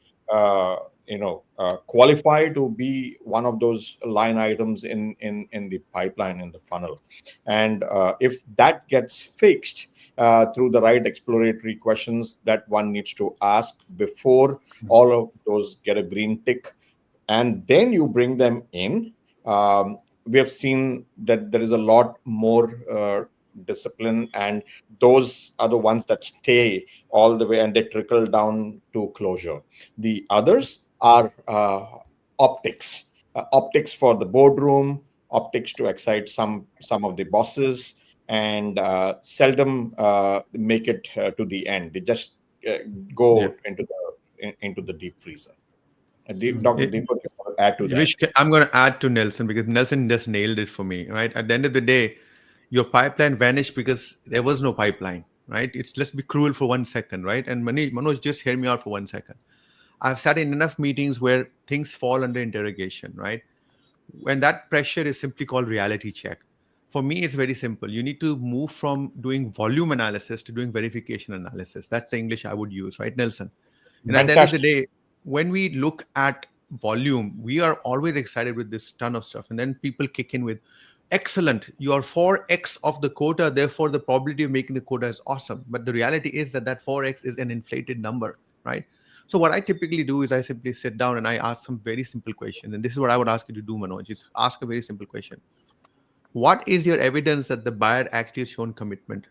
qualify to be one of those line items in the pipeline, in the funnel? And if that gets fixed through the right exploratory questions that one needs to ask before all of those get a green tick, and then you bring them in, we have seen that there is a lot more discipline, and those are the ones that stay all the way and they trickle down to closure. The others are optics for the boardroom, optics to excite some of the bosses, and seldom make it to the end. They just go into the deep freezer. Dr. It- Deepak, you want to add to that? I'm going to add to Nelson because Nelson just nailed it for me, right? At the end of the day, your pipeline vanished because there was no pipeline, right? Let's be cruel for 1 second, right? And Manoj, just hear me out for 1 second. I've sat in enough meetings where things fall under interrogation, right? When that pressure is simply called reality check. For me, it's very simple. You need to move from doing volume analysis to doing verification analysis. That's the English I would use, right, Nelson? And at the end of the Fantastic. day, when we look at volume, we are always excited with this ton of stuff. And then people kick in with, excellent, you are 4x of the quota, therefore the probability of making the quota is awesome. But the reality is that 4x is an inflated number, right? So what I typically do is I simply sit down and I ask some very simple questions. And this is what I would ask you to do, Manoj, is ask a very simple question. What is your evidence that the buyer actually has shown commitment?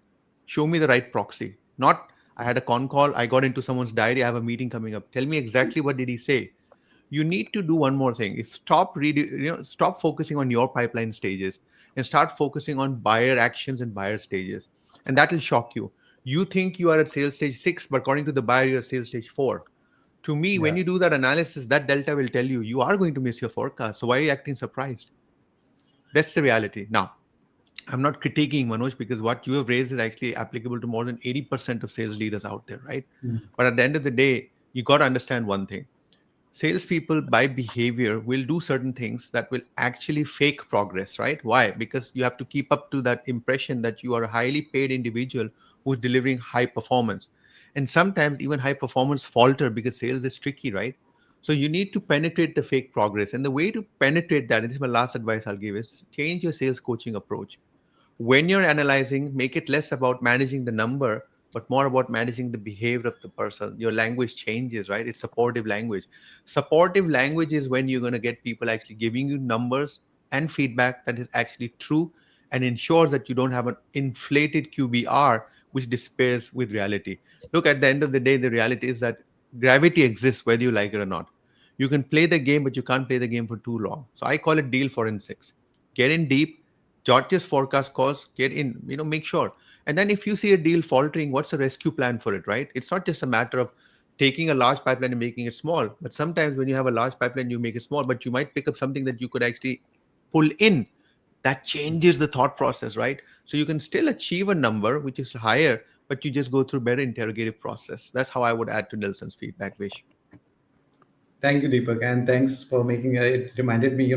Show me the right proxy. Not I had a con call. I got into someone's diary. I have a meeting coming up. Tell me exactly what did he say. You need to do one more thing. Is stop reading, stop focusing on your pipeline stages and start focusing on buyer actions and buyer stages. And that will shock you. You think you are at sales stage 6, but according to the buyer, you're at sales stage 4. To me, when Yeah. you do that analysis, that delta will tell you you are going to miss your forecast. So why are you acting surprised? That's the reality. Now, I'm not critiquing Manoj because what you have raised is actually applicable to more than 80% of sales leaders out there, right? Mm. But at the end of the day, you got to understand one thing. Salespeople by behavior will do certain things that will actually fake progress, right? Why? Because you have to keep up to that impression that you are a highly paid individual who's delivering high performance. And sometimes even high performance falter because sales is tricky, right? So you need to penetrate the fake progress. And the way to penetrate that, and this is my last advice I'll give, is change your sales coaching approach. When you're analyzing, make it less about managing the number but more about managing the behavior of the person. Your language changes, right? It's supportive language. Supportive language is when you're going to get people actually giving you numbers and feedback that is actually true and ensures that you don't have an inflated QBR which despairs with reality. Look, at the end of the day, the reality is that gravity exists whether you like it or not. You can play the game, but you can't play the game for too long. So I call it deal forensics. Get in deep, jot your forecast calls, get in, make sure. And then if you see a deal faltering, what's the rescue plan for it, right? It's not just a matter of taking a large pipeline and making it small. But sometimes when you have a large pipeline, you make it small, but you might pick up something that you could actually pull in. That changes the thought process, right? So you can still achieve a number which is higher, but you just go through better interrogative process. That's how I would add to Nelson's feedback, Vish. Thank you, Deepak, and thanks for making it. Reminded me,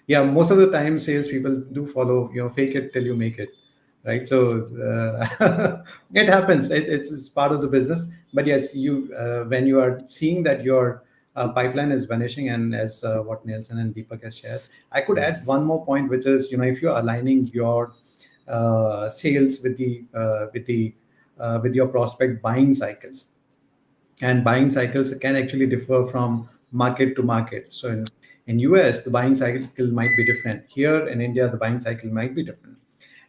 yeah, most of the time, salespeople do follow, fake it till you make it, right? So it happens. It's part of the business. But yes, when you are seeing that your pipeline is vanishing, and as what Nelson and Deepak has shared, I could add one more point, which is, if you're aligning your sales with your prospect buying cycles, and buying cycles can actually differ from market to market. So in US, the buying cycle might be different. Here in India, the buying cycle might be different.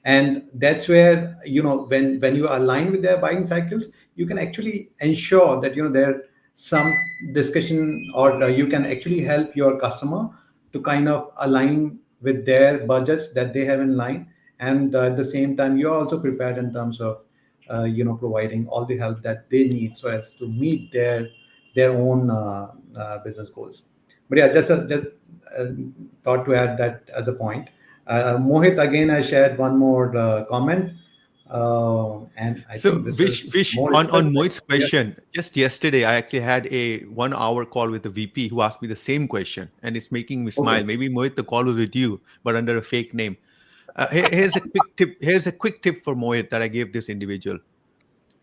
And that's where, when you align with their buying cycles, you can actually ensure that, there some discussion, or you can actually help your customer to kind of align with their budgets that they have in line. And at the same time, you're also prepared in terms of providing all the help that they need so as to meet their own business goals. But yeah, just uh, thought to add that as a point. Mohit, again, I shared one more comment, and I So think this is Vish, more on specific. Mohit's Yeah. question, just yesterday I actually had a 1 hour call with the VP who asked me the same question, and it's making me Okay. smile. Maybe Mohit, the call was with you, but under a fake name. Here's a quick tip. Here's a quick tip for Mohit that I gave this individual.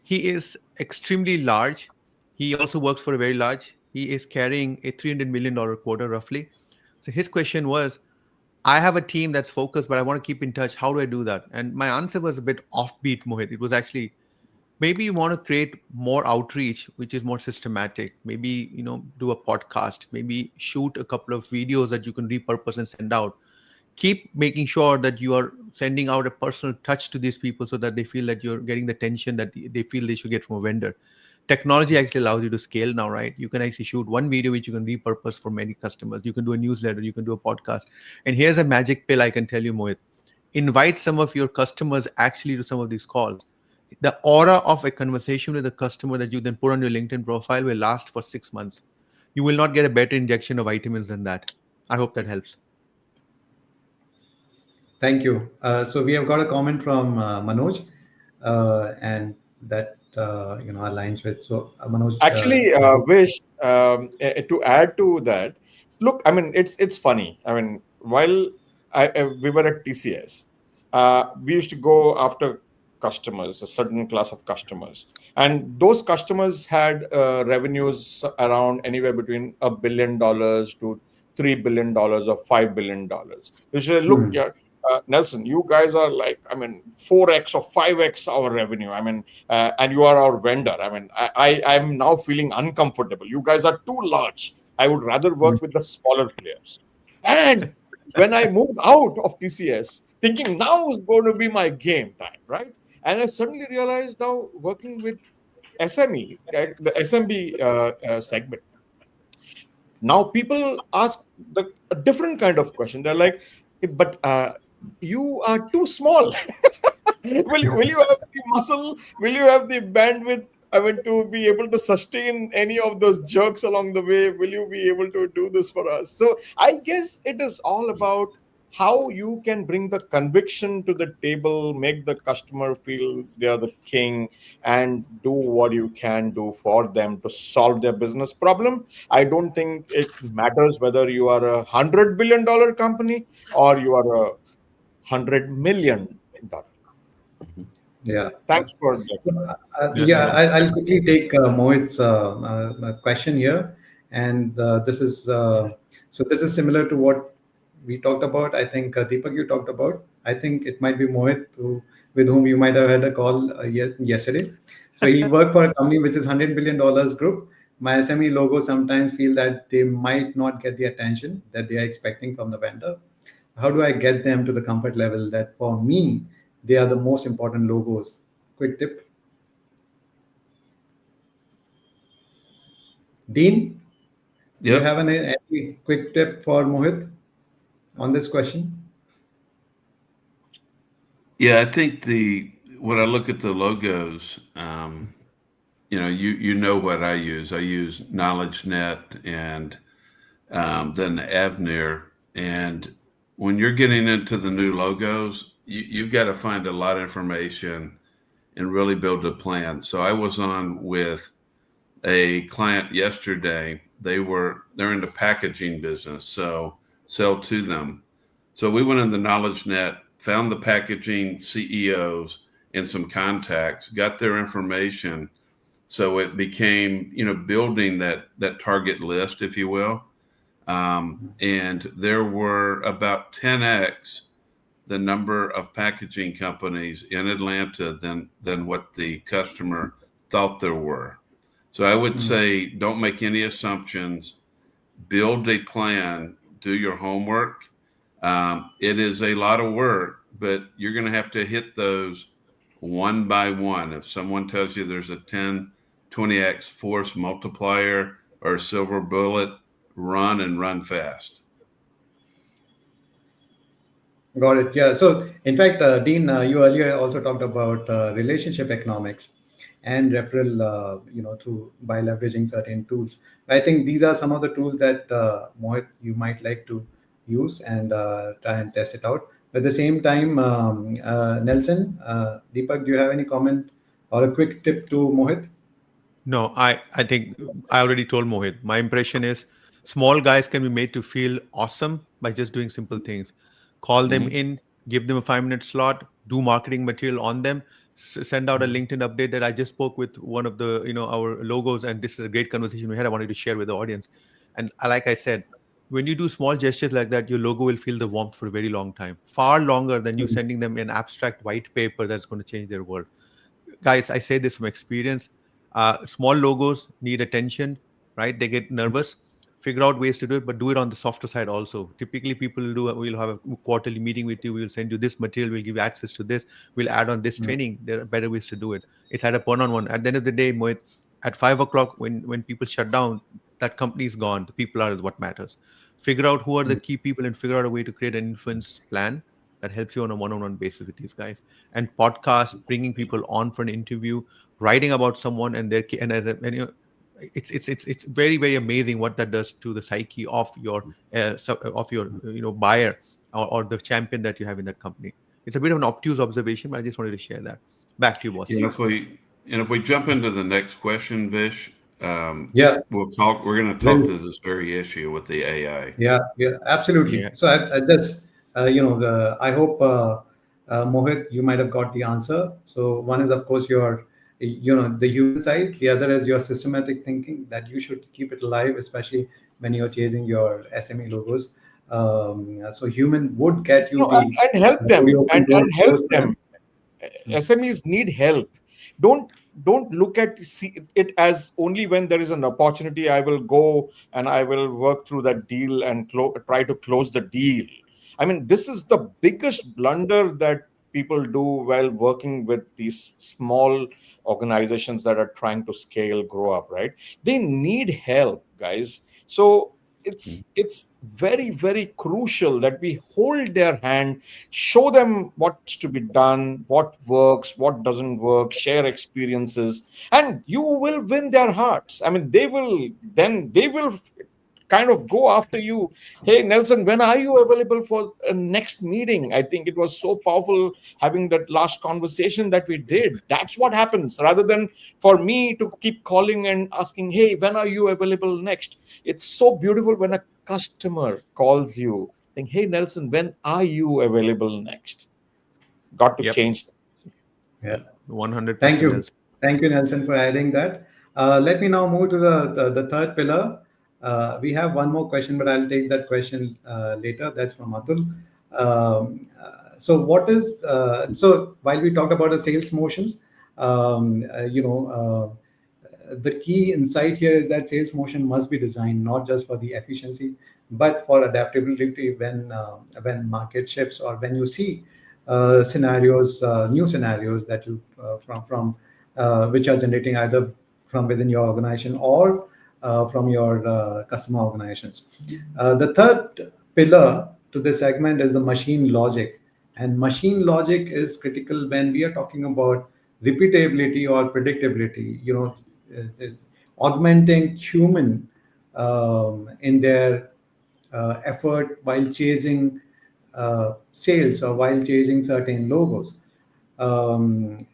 He is extremely large. He also works for a very large. He is carrying a $300 million quota roughly. So his question was, I have a team that's focused, but I want to keep in touch. How do I do that? And my answer was a bit offbeat, Mohit. It was actually, maybe you want to create more outreach which is more systematic. Maybe do a podcast, maybe shoot a couple of videos that you can repurpose and send out. Keep making sure that you are sending out a personal touch to these people so that they feel that you're getting the tension that they feel they should get from a vendor. Technology actually allows you to scale now, right? You can actually shoot one video which you can repurpose for many customers. You can do a newsletter, you can do a podcast. And here's a magic pill I can tell you, Mohit. Invite some of your customers actually to some of these calls. The aura of a conversation with a customer that you then put on your LinkedIn profile will last for 6 months. You will not get a better injection of vitamins than that. I hope that helps. Thank you. So we have got a comment from Manoj, and that aligns with. So Manoj, Actually, Vish, to add to that, look, I mean, it's funny. I mean, while we were at TCS, we used to go after customers, a certain class of customers, and those customers had revenues around anywhere between $1 billion to $3 billion or $5 billion. You should look. hmm, Nelson, you guys are like, I mean, 4x or 5x our revenue. I mean, and you are our vendor. I mean, I'm now feeling uncomfortable. You guys are too large. I would rather hmm, work with the smaller players. And when I moved out of TCS, thinking now is going to be my game time, right? And I suddenly realized now working with SME, the SMB segment. Now people ask a different kind of question. They're like, but you are too small. Will you have the muscle? Will you have the bandwidth? I mean, to be able to sustain any of those jerks along the way, will you be able to do this for us? So I guess it is all about how you can bring the conviction to the table, make the customer feel they are the king, and do what you can do for them to solve their business problem. I don't think it matters whether you are $100 billion company or you are $100 million. Yeah. Thanks for that. Yeah, Yeah, no. I'll quickly take Mohit's question here, and this is similar to what we talked about. I think Deepak, you talked about. I think it might be Mohit, with whom you might have had a call yesterday. So he worked for a company which is $100 billion group. My SME logos sometimes feel that they might not get the attention that they are expecting from the vendor. How do I get them to the comfort level that for me they are the most important logos? Quick tip. Dean, do you Yep. have any quick tip for Mohit on this question? Yeah, I think when I look at the logos, you know what I use. I use KnowledgeNet and then Avnir. And when you're getting into the new logos, you've got to find a lot of information and really build a plan. So I was on with a client yesterday. They're in the packaging business, so sell to them. So we went in the knowledge net, found the packaging CEOs and some contacts, got their information. So it became, building that target list, if you will. And there were about 10x the number of packaging companies in Atlanta than what the customer thought there were. So I would Mm. say don't make any assumptions, build a plan, do your homework. It is a lot of work, but you're going to have to hit those one by one. If someone tells you there's a 10, 20x force multiplier or a silver bullet, run and run fast. Got it. Yeah. So, in fact, Dean, you earlier also talked about relationship economics and referral, through by leveraging certain tools. I think these are some of the tools that Mohit, you might like to use and try and test it out. At the same time, Nelson, Deepak, do you have any comment or a quick tip to Mohit? No, I think I already told Mohit. My impression is small guys can be made to feel awesome by just doing simple things. Call them Mhm. in, give them a 5 minute slot, do marketing material on them, send out a LinkedIn update that I just spoke with one of the our logos, and this is a great conversation we had. I wanted to share with the audience. And like I said, when you do small gestures like that, your logo will feel the warmth for a very long time, far longer than you sending them an abstract white paper that's going to change their world. Guys, I say this from experience. Small logos need attention, right? They get nervous. Figure out ways to do it, but do it on the softer side also. Typically, people do. We'll have a quarterly meeting with you. We'll send you this material. We'll give you access to this. We'll add on this Mm. training. There are better ways to do it. It's at a one-on-one. At the end of the day, Mohit, at 5 o'clock, when people shut down, that company is gone. The people are what matters. Figure out who are the Mm. key people and figure out a way to create an influence plan that helps you on a one-on-one basis with these guys. And podcast, bringing people on for an interview, writing about someone and their and as a and, it's very very amazing what that does to the psyche of your buyer, or the champion that you have in that company. It's a bit of an obtuse observation, but I just wanted to share that. Back to you, boss. And if we jump into the next question, Vish, Yeah. we're going to talk Well, to this very issue with the AI. yeah, yeah, absolutely. Yeah. So I just, I hope, Mohit, you might have got the answer. So one is, of course, the human side. The other is your systematic thinking that you should keep it alive, especially when you're chasing your SME logos. So human would get you No, and help the them open door and help closed them. plan. SMEs need help. Don't look at it as only when there is an opportunity I will go and I will work through that deal and try to close the deal. I mean, this is the biggest blunder that people do while working with these small organizations that are trying to scale, grow up, right? They need help, guys. So it's very, very crucial that we hold their hand, show them what's to be done, what works, what doesn't work, share experiences, and you will win their hearts. I mean, they will kind of go after you. Hey, Nelson, when are you available for a next meeting? I think it was so powerful having that last conversation that we did. That's what happens, rather than for me to keep calling and asking, hey, when are you available next? It's so beautiful when a customer calls you saying, hey, Nelson, when are you available next? Got to Yep. change. Yeah. 100% Thank you. Nelson. Thank you, Nelson, for adding that. Let me now move to the third pillar. We have one more question, but I'll take that question later. That's from Atul. So while we talked about the sales motions, the key insight here is that sales motion must be designed not just for the efficiency, but for adaptability when market shifts, or when you see new scenarios that you from which are generating either from within your organization or from your customer organizations. The third pillar to this segment is the machine logic, and machine logic is critical when we are talking about repeatability or predictability. Augmenting human in their effort while chasing sales or while chasing certain logos. And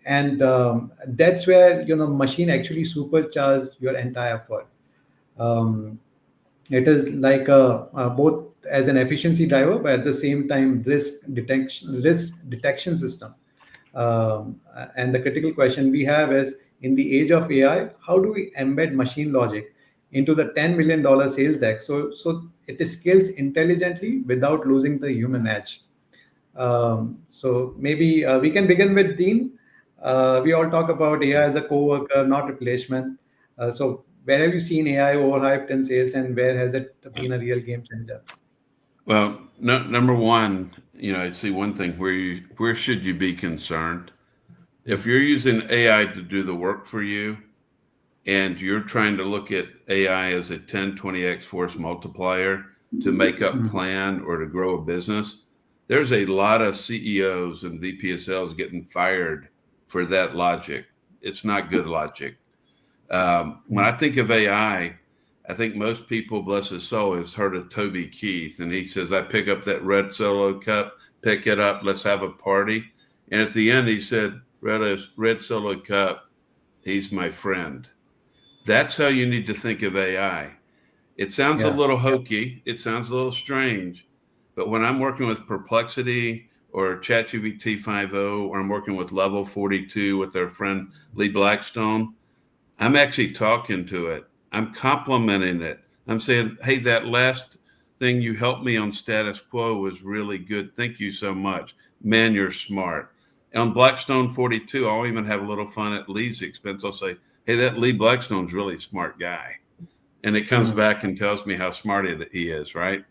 that's where machine actually supercharges your entire effort. um, it is like both as an efficiency driver, but at the same time risk detection system. And the critical question we have is, in the age of AI, how do we embed machine logic into the $10 million sales deck so it scales intelligently without losing the human edge? So maybe we can begin with Dean. We all talk about AI as a co-worker, not replacement. So where have you seen AI overhyped in sales, and where has it been a real game changer? Well, no, number one, I see one thing where should you be concerned? If you're using AI to do the work for you, and you're trying to look at AI as a 10, 20x force multiplier to make up plan or to grow a business, there's a lot of CEOs and VPSLs getting fired for that logic. It's not good logic. When I think of AI, I think most people, bless his soul, has heard of Toby Keith, and he says, I pick up that red Solo cup, pick it up, let's have a party. And at the end, he said, red Solo cup, he's my friend. That's how you need to think of AI. It sounds a Yeah. little hokey. It sounds a little strange. But when I'm working with Perplexity or ChatGPT 5.0, or I'm working with Level 42 with our friend Lee Blackstone, I'm actually talking to it. I'm complimenting it. I'm saying, hey, that last thing you helped me on status quo was really good. Thank you so much. Man, you're smart. On Blackstone 42, I'll even have a little fun at Lee's expense. I'll say, hey, that Lee Blackstone's really a smart guy. And it comes back and tells me how smart he is, right?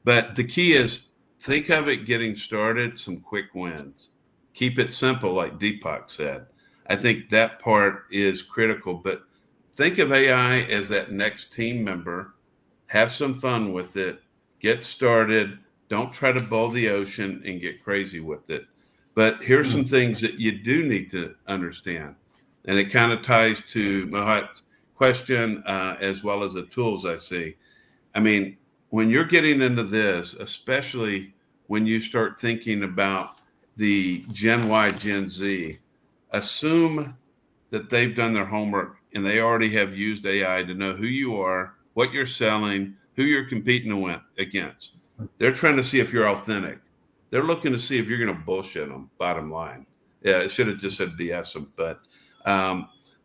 But the key is, think of it getting started, some quick wins. Keep it simple, like Deepak said. I think that part is critical. But think of AI as that next team member. Have some fun with it. Get started. Don't try to boil the ocean and get crazy with it. But here's some things that you do need to understand. And it kind of ties to Mohat's question as well as the tools I see. I mean, when you're getting into this, especially when you start thinking about the Gen Y, Gen Z, assume that they've done their homework and they already have used AI to know who you are, what you're selling, who you're competing against. They're trying to see if you're authentic. They're looking to see if you're going to bullshit them, bottom line. Yeah, it should have just said BS them. But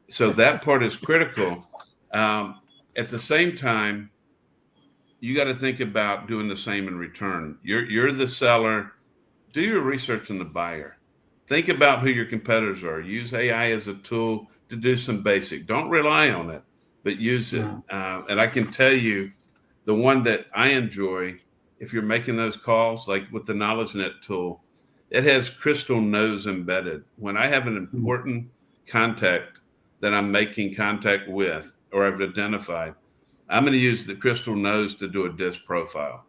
so that part is critical. At the same time, you got to think about doing the same in return. You're the seller. Do your research on the buyer. Think about who your competitors are. Use AI as a tool to do some basic. Don't rely on it, but use it. And I can tell you, the one that I enjoy, if you're making those calls, like with the KnowledgeNet tool, it has crystal nose embedded. When I have an Mm. important contact that I'm making contact with or I've identified, I'm going to use the crystal nose to do a disc profile.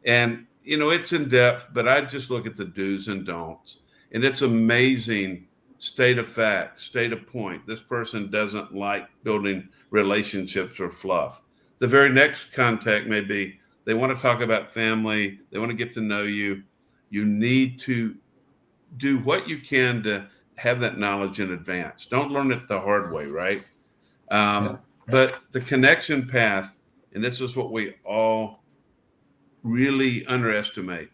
And, it's in depth, but I just look at the do's and don'ts. And it's amazing, state of fact, state of point. This person doesn't like building relationships or fluff. The very next contact may be they want to talk about family, they want to get to know you. You need to do what you can to have that knowledge in advance. Don't learn it the hard way, right? Yeah. But the connection path, and this is what we all really underestimate.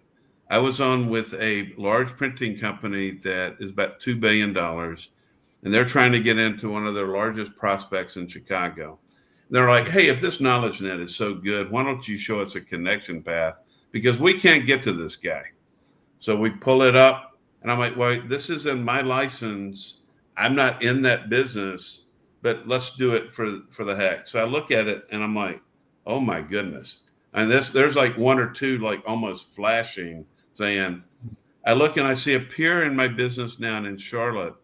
I was on with a large printing company that is about $2 billion, and they're trying to get into one of their largest prospects in Chicago. They're like, hey, if this knowledge net is so good, why don't you show us a connection path? Because we can't get to this guy. So we pull it up, and I'm like, well, this is in my license. I'm not in that business, but let's do it for the heck. So I look at it, and I'm like, oh my goodness. And there's like one or two like almost flashing saying, I look and I see a peer in my business now in Charlotte.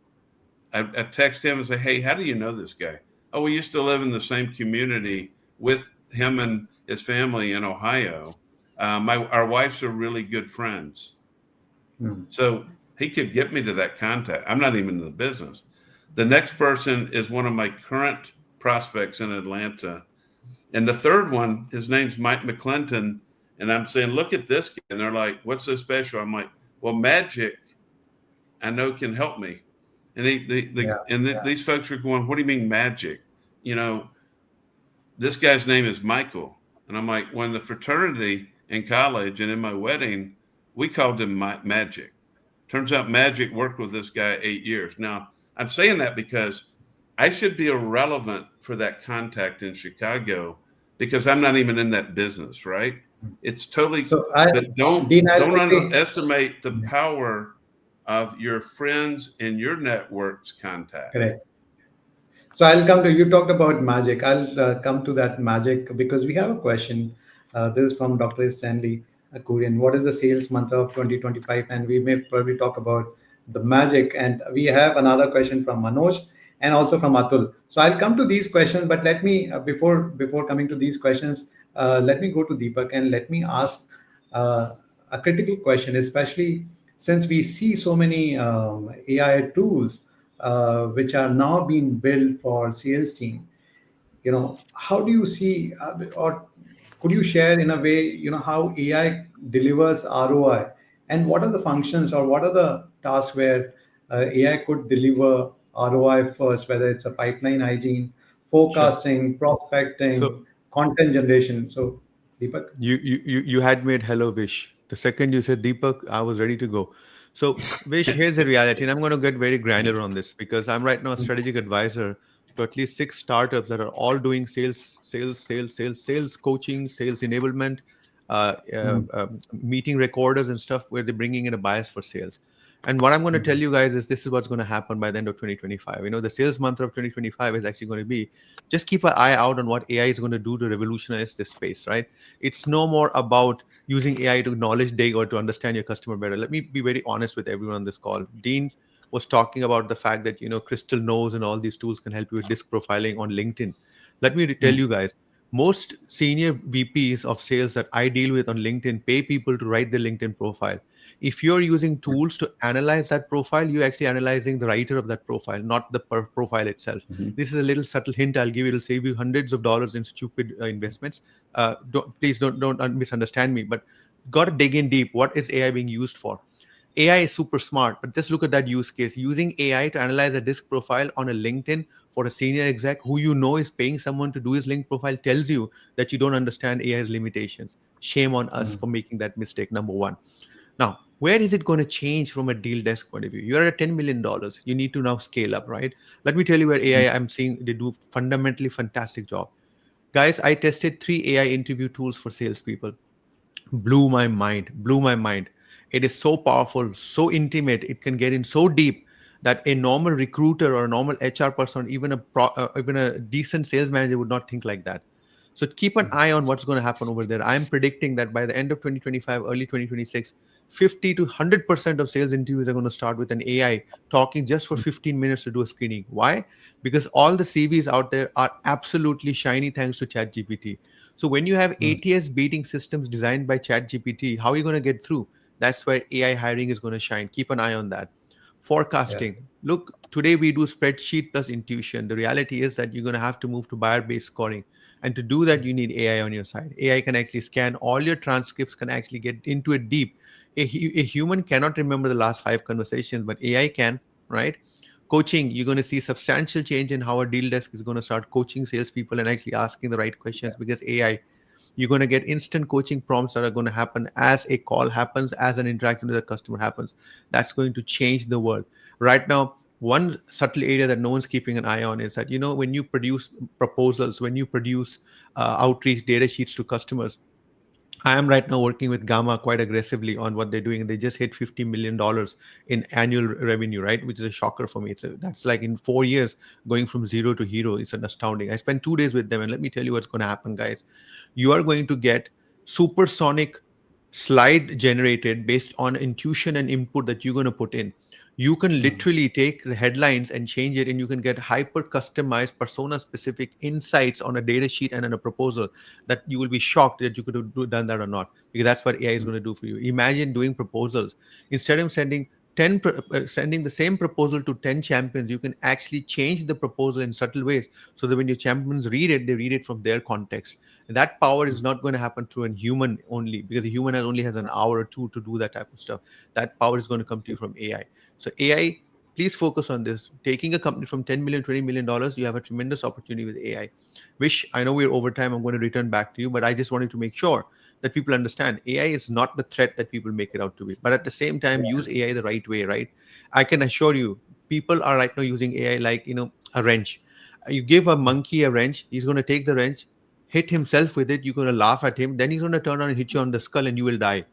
I text him and say, hey, how do you know this guy? Oh, we used to live in the same community with him and his family in Ohio. Our wives are really good friends. Mm. So he could get me to that contact. I'm not even in the business. The next person is one of my current prospects in Atlanta. And the third one, his name's Mike McClinton. And I'm saying, look at this guy. And they're like, what's so special? I'm like, well, magic, I know can help me. And these folks are going, what do you mean magic? This guy's name is Michael. And I'm like, when the fraternity in college and in my wedding, we called him Magic. Turns out Magic worked with this guy 8 years. Now, I'm saying that because I should be irrelevant for that contact in Chicago because I'm not even in that business, right? It's totally, So but don't Dean, I'll quickly. underestimate the power of your friends and your network's contact. Correct. So I'll come to you. Talked about magic. I'll come to that magic because we have a question. This is from Dr. Stanley Korean. What is the sales mantra of 2025? And we may probably talk about the magic. And we have another question from Manoj and also from Atul. So I'll come to these questions, but let me before coming to these questions, let me go to Deepak and let me ask uh, a critical question, especially since we see so many AI tools which are now being built for sales team. How do you see, or could you share in a way, how AI delivers ROI, and what are the functions or what are the tasks where AI could deliver ROI first, whether it's a pipeline hygiene, Sure. forecasting, prospecting, So content generation. So, Deepak. you had made hello Vish. The second you said Deepak, I was ready to go. So Vish, here's the reality, and I'm going to get very granular on this because I'm right now a strategic advisor to at least 6 startups that are all doing sales coaching, sales enablement, Mm, meeting recorders and stuff where they're bringing in a bias for sales. And what I'm going to tell mm, you guys is this is what's going to happen by the end of 2025. The sales mantra of 2025 is actually going to be just keep an eye out on what AI is going to do to revolutionize this space, right? It's no more about using AI to knowledge dig or to understand your customer better. Let me be very honest with everyone on this call. Dean was talking about the fact that Crystal knows and all these tools can help you with disc profiling on LinkedIn. Let me tell mm, you guys, most senior VPs of sales that I deal with on LinkedIn pay people to write their LinkedIn profile. If you're using tools to analyze that profile, you're actually analyzing the writer of that profile, not the profile itself. mhm. This is a little subtle hint I'll give you. It'll save you hundreds of dollars in stupid investments. Please don't misunderstand me, but got to dig in deep. What is AI being used for? AI is super smart, but just look at that use case. Using AI to analyze a disc profile on a LinkedIn for a senior exec who is paying someone to do his link profile tells you that you don't understand AI's limitations. Shame on us Mm, for making that mistake, number one. Now, where is it going to change from a deal desk point of view? You're at $10 million. You need to now scale up, right? Let me tell you where mm, AI, I'm seeing they do fundamentally fantastic job. Guys, I tested 3 AI interview tools for salespeople. Blew my mind. It is so powerful, so intimate. It can get in so deep that a normal recruiter or a normal HR person, even a decent sales manager would not think like that. So keep an eye on what's going to happen over there. I'm predicting that by the end of 2025, early 2026, 50 to 100% of sales interviews are going to start with an AI talking just for 15 minutes to do a screening. Why? Because all the CVs out there are absolutely shiny thanks to ChatGPT. So when you have ATS beating systems designed by ChatGPT, how are you going to get through? That's where AI hiring is going to shine. Keep an eye on that. Yeah. Forecasting. Look, today we do spreadsheet plus intuition. The reality is that you're going to have to move to buyer based scoring. And to do that, you need AI on your side. AI can actually scan all your transcripts, can actually get into it deep. A human cannot remember the last 5 conversations, but AI can, right? Coaching, you're going to see substantial change in how a deal desk is going to start coaching salespeople and actually asking the right questions because AI, you're going to get instant coaching prompts that are going to happen as a call happens, as an interaction with a customer happens. That's going to change the world. Right now, one subtle area that no one's keeping an eye on is that, when you produce proposals, when you produce outreach data sheets to customers, I am right now working with Gamma quite aggressively on what they're doing. They just hit $50 million in annual revenue, right? Which is a shocker for me. That's like in 4 years going from zero to hero. It's an astounding. I spent 2 days with them, and let me tell you what's going to happen, guys. You are going to get supersonic slide generated based on intuition and input that you're going to put in. You can literally take the headlines and change it, and you can get hyper customized, persona specific insights on a data sheet and in a proposal that you will be shocked that you could have done that or not, because that's what AI is going to do for you. Imagine doing proposals instead of sending the same proposal to 10 champions. You can actually change the proposal in subtle ways so that when your champions read it, they read it from their context. And that power is not going to happen through a human only, because the human only has an hour or two to do that type of stuff. That power is going to come to you from AI. So AI, please focus on this. Taking a company from 10 million, $20 million, you have a tremendous opportunity with AI. I know we're over time. I'm going to return back to you, but I just wanted to make sure that people understand AI is not the threat that people make it out to be. But at the same time, use AI the right way, right? I can assure you, people are right now using AI like, a wrench. You give a monkey a wrench, he's going to take the wrench, hit himself with it. You're going to laugh at him. Then he's going to turn around and hit you on the skull and you will die.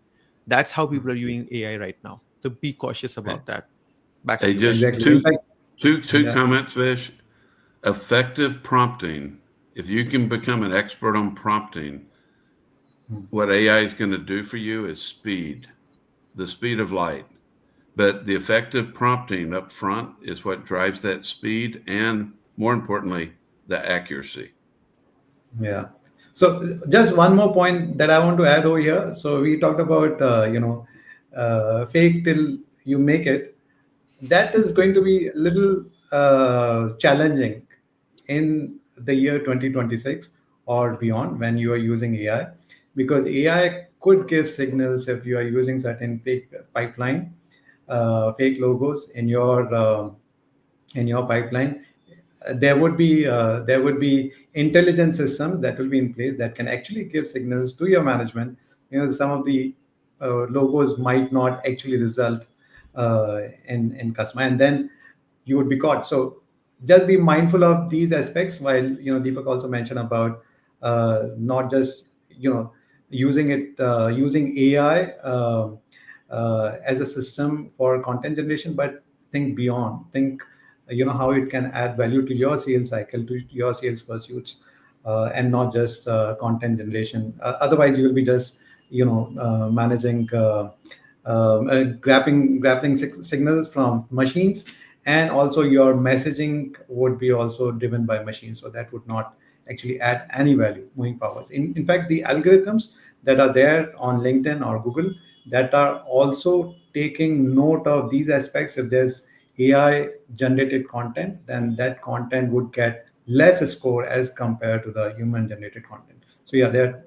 That's how people are using AI right now. So be cautious about that. Back to Hey, you guys. just Exactly. In fact, two yeah. comments, Vish. Effective prompting. If you can become an expert on prompting, what AI is going to do for you is speed, the speed of light. But the effective prompting up front is what drives that speed and, more importantly, the accuracy. Yeah. So just one more point that I want to add over here. So we talked about fake till you make it. That is going to be a little challenging in the year 2026 or beyond when you are using AI, because AI could give signals if you are using certain fake pipeline, fake logos in your pipeline. There would be intelligent system that will be in place that can actually give signals to your management. Some of the logos might not actually result in customer, and then you would be caught. So just be mindful of these aspects. While Deepak also mentioned about not just using AI as a system for content generation, but think beyond. Think how it can add value to your sales cycle, to your sales pursuits, and not just content generation. Otherwise, you will be just managing grappling signals from machines, and also your messaging would be also driven by machines, so that would not actually add any value moving forward. In fact, the algorithms that are there on LinkedIn or Google, that are also taking note of these aspects. If there's AI generated content, then that content would get less score as compared to the human generated content. So yeah, there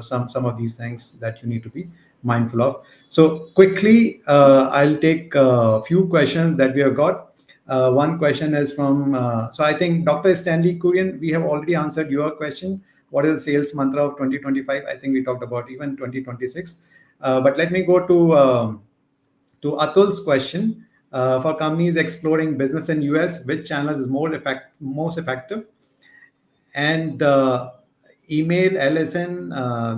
some of these things that you need to be mindful of. So quickly, I'll take a few questions that we have got. One question is from so I think Dr. Stanley Kurian, we have already answered your question. What is the sales mantra of 2025? I think we talked about even 2026. But let me go to Atul's question. For companies exploring business in US, which channel is most effective? And email, LSN,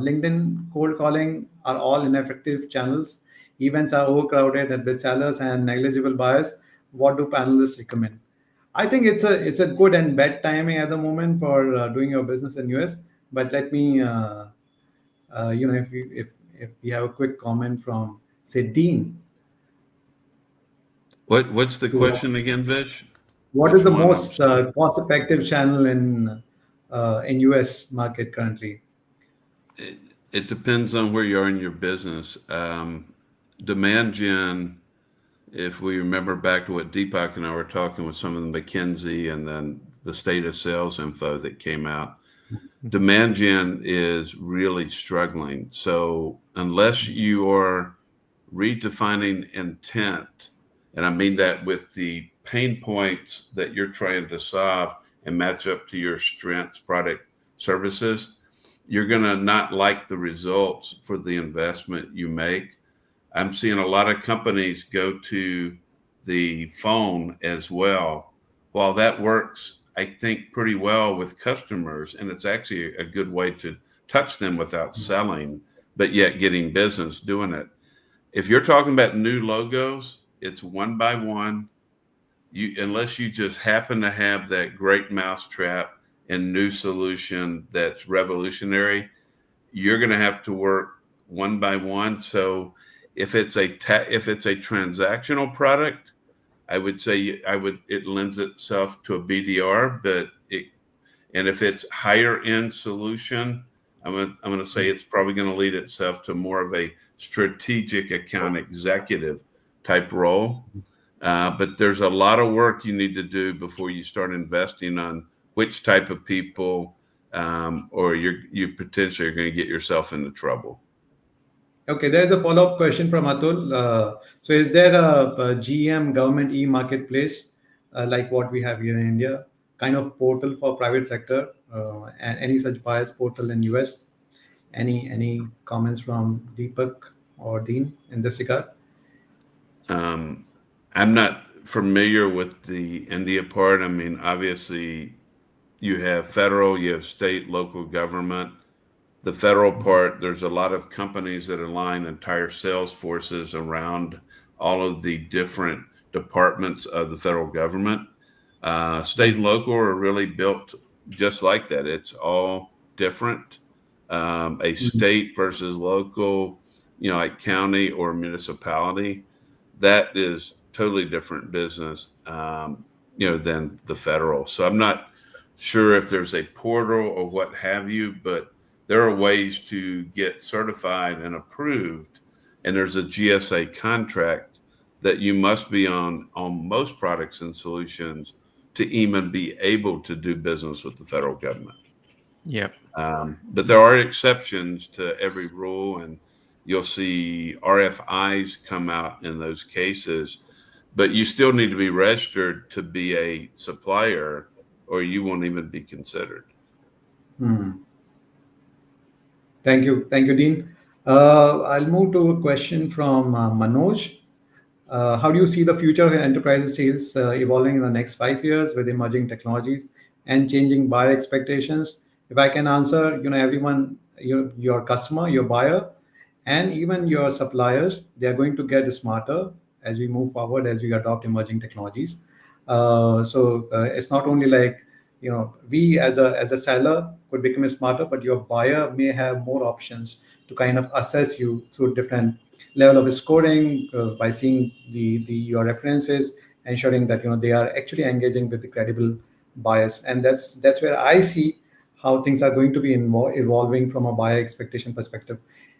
LinkedIn, cold calling are all ineffective channels. Events are overcrowded at bestsellers and negligible buyers. What do panelists recommend? I think it's a good and bad timing at the moment for doing your business in US. But let me, if we have a quick comment from, say, Dean. What's the So question again, Vish? what is Which the one? most cost-effective channel in US market currently? It, it depends on where you are in your business. Demand gen, if we remember back to what Deepak and I were talking with some of the McKinsey and then the state of sales info that came out, demand gen is really struggling. So unless you are redefining intent, and I mean that with the pain points that you're trying to solve and match up to your strengths, product, services, you're going to not like the results for the investment you make. I'm seeing a lot of companies go to the phone as well. While that works, I think, pretty well with customers, and it's actually a good way to touch them without selling, but yet getting business doing it. If you're talking about new logos, it's one by one. You, unless you just happen to have that great mousetrap and new solution that's revolutionary, you're going to have to work one by one. So if it's if it's a transactional product, I would say it lends itself to a BDR, but and if it's higher end solution, I'm gonna say it's probably going to lead itself to more of a strategic account executive type role. But there's a lot of work you need to do before you start investing on which type of people, or you potentially are going to get yourself into trouble. Okay, there's a follow-up question from Atul. So is there a GM government e-marketplace like what we have here in India, kind of portal for private sector, and any such buyers portal in US? Any comments from Deepak or Dean in this regard? I'm not familiar with the India part. I mean, obviously, you have federal, you have state, local government. The federal part, there's a lot of companies that align entire sales forces around all of the different departments of the federal government. State and local are really built just like that. It's all different. A state versus local, like county or municipality, that is totally different business, than the federal. So I'm not sure if there's a portal or what have you, but there are ways to get certified and approved. And there's a GSA contract that you must be on most products and solutions to even be able to do business with the federal government. Yeah. But there are exceptions to every rule, and you'll see RFIs come out in those cases, but you still need to be registered to be a supplier or you won't even be considered. Thank you, Dean. I'll move to a question from Manoj. How do you see the future of enterprise sales evolving in the next 5 years with emerging technologies and changing buyer expectations? If I can answer, everyone, your customer, your buyer, and even your suppliers, they are going to get smarter as we move forward, as we adopt emerging technologies. So it's not only like, we as a seller could become smarter, but your buyer may have more options to kind of assess you through different level of scoring by seeing the your references, ensuring that they are actually engaging with the credible buyers, and that's where I see how things are going to be evolving from a buyer expectation perspective.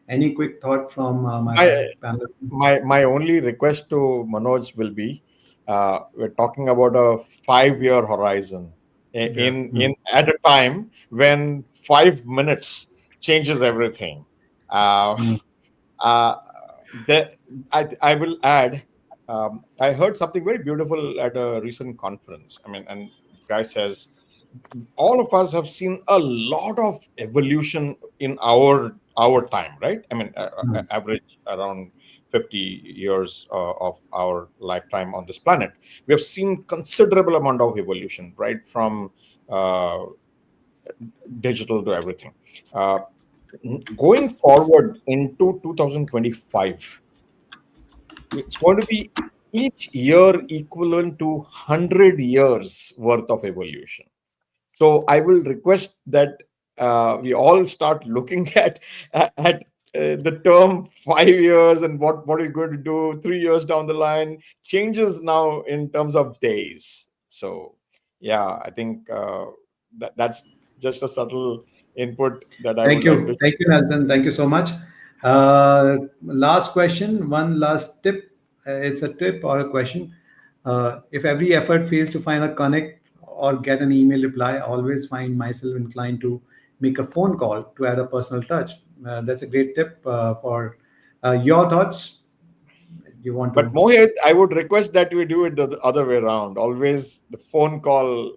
Any quick thought from my I, panel? my only request to Manoj will be, we're talking about a 5-year horizon Yeah. in at a time when 5 minutes changes everything. Uh, Mm. uh, that I will add. I heard something very beautiful at a recent conference. I mean, and the guy says all of us have seen a lot of evolution in our time, right? I mean, Mm. average around 50 years of our lifetime on this planet, we have seen considerable amount of evolution, right, from uh, digital to everything. Going forward into 2025, it's going to be each year equivalent to 100 years worth of evolution. So I will request that we all start looking at the term 5 years and what are you going to do 3 years down the line changes now in terms of days. So yeah, I think that's just a subtle input that I would like to. Thank you, Nelson. Thank you so much. Last question, one last tip. It's a tip or a question. If every effort fails to find a connect or get an email reply, I always find myself inclined to make a phone call to add a personal touch. That's a great tip for your thoughts. You want But to? Mohit, I would request that we do it the other way around. Always the phone call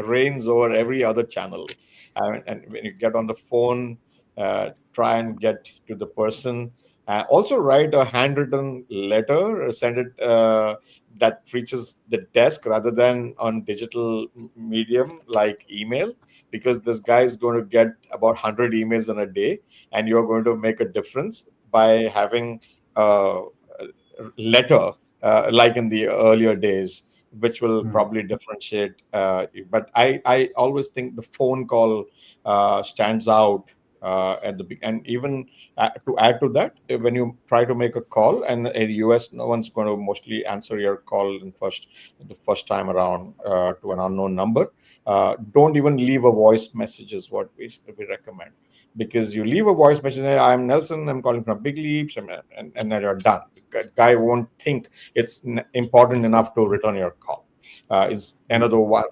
reigns over every other channel. And when you get on the phone, try and get to the person. Also, write a handwritten letter, or send it that reaches the desk rather than on digital medium like email, because this guy is going to get about 100 emails in a day, and you're going to make a difference by having uh, letter like in the earlier days, which will Hmm. probably differentiate. But I always think the phone call stands out at the and even to add to that, when you try to make a call and in the US, no one's going to mostly answer your call in the first time around to an unknown number. Don't even leave a voice message is what we recommend, because you leave a voice message, "Hey, I'm Nelson, I'm calling from Big Leaps," and then you're done. The guy won't think it's important enough to return your call. Is another one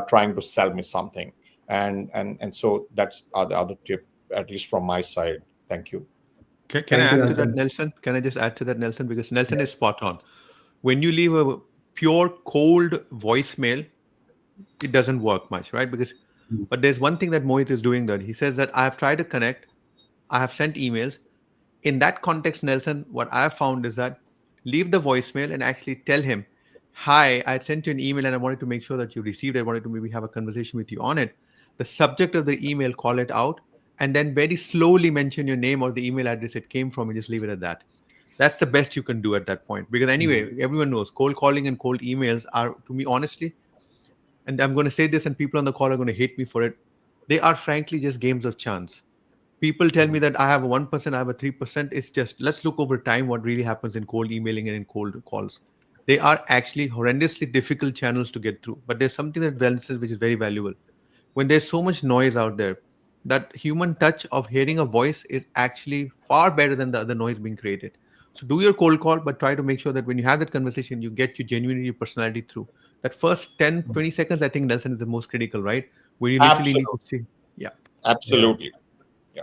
trying to sell me something, and so that's the other tip, at least from my side. Thank you. Can I Thank you, add to that, Nelson. Nelson? Can I just add to that, Nelson? Because Nelson Yeah. is spot on. When you leave a pure cold voicemail, it doesn't work much, right? Because, Hmm. but there's one thing that Mohit is doing that he says that I have tried to connect, I have sent emails. In that context, Nelson, what I have found is that leave the voicemail and actually tell him, "Hi, I had sent you an email and I wanted to make sure that you received it. I wanted to maybe have a conversation with you on it." The subject of the email, call it out, and then very slowly mention your name or the email address it came from, and just leave it at that. That's the best you can do at that point. Because Hmm. anyway, everyone knows cold calling and cold emails are, to me, honestly, and I'm going to say this, and people on the call are going to hate me for it. They are frankly just games of chance. People tell me that I have a 1%, I have a 3%. It's just, let's look over time what really happens in cold emailing and in cold calls. They are actually horrendously difficult channels to get through. But there's something that Vel says which is very valuable. When there's so much noise out there, that human touch of hearing a voice is actually far better than the other noise being created. So do your cold call, but try to make sure that when you have that conversation, you get your genuinely your personality through. That first 10, 20 seconds, I think, Nelson, is the most critical, right? Where you literally need to Absolutely, see. Yeah. Yeah. absolutely. Yeah.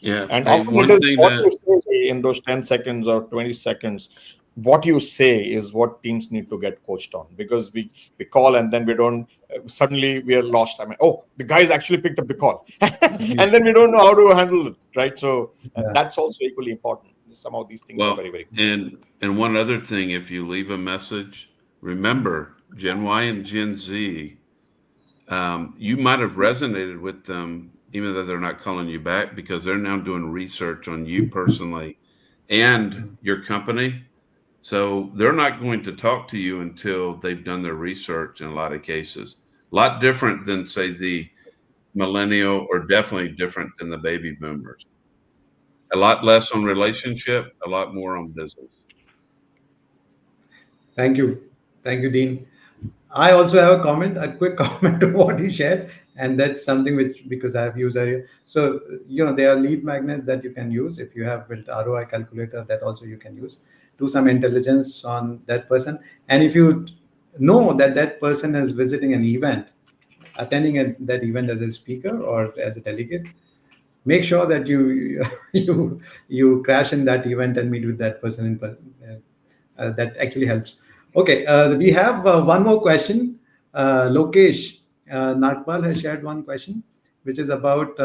Yeah. And Hey, often it one is thing what you that, say in those 10 seconds or 20 seconds. What you say is what teams need to get coached on, because we call and then we don't, suddenly we are lost. I mean, oh, the guys actually picked up the call. And then we don't know how to handle it, right? So Yeah. that's also equally important. Some of these things are well, very, very. and one other thing, if you leave a message, remember Gen Y and Gen Z, you might have resonated with them, even though they're not calling you back, because they're now doing research on you personally and your company. So they're not going to talk to you until they've done their research in a lot of cases. A lot different than, say, the millennial, or definitely different than the baby boomers. A lot less on relationship, a lot more on business. Thank you. Thank you, Dean. I also have a comment, a quick comment to what he shared, and that's something which, because I have used earlier. So, there are lead magnets that you can use. If you have built ROI calculator, that also you can use. Do some intelligence on that person. And if you know that that person is visiting an event, attending that event as a speaker or as a delegate, make sure that you you crash in that event and meet with that person in person. That actually helps. Okay, we have one more question. Lokesh Nagpal has shared one question, which is about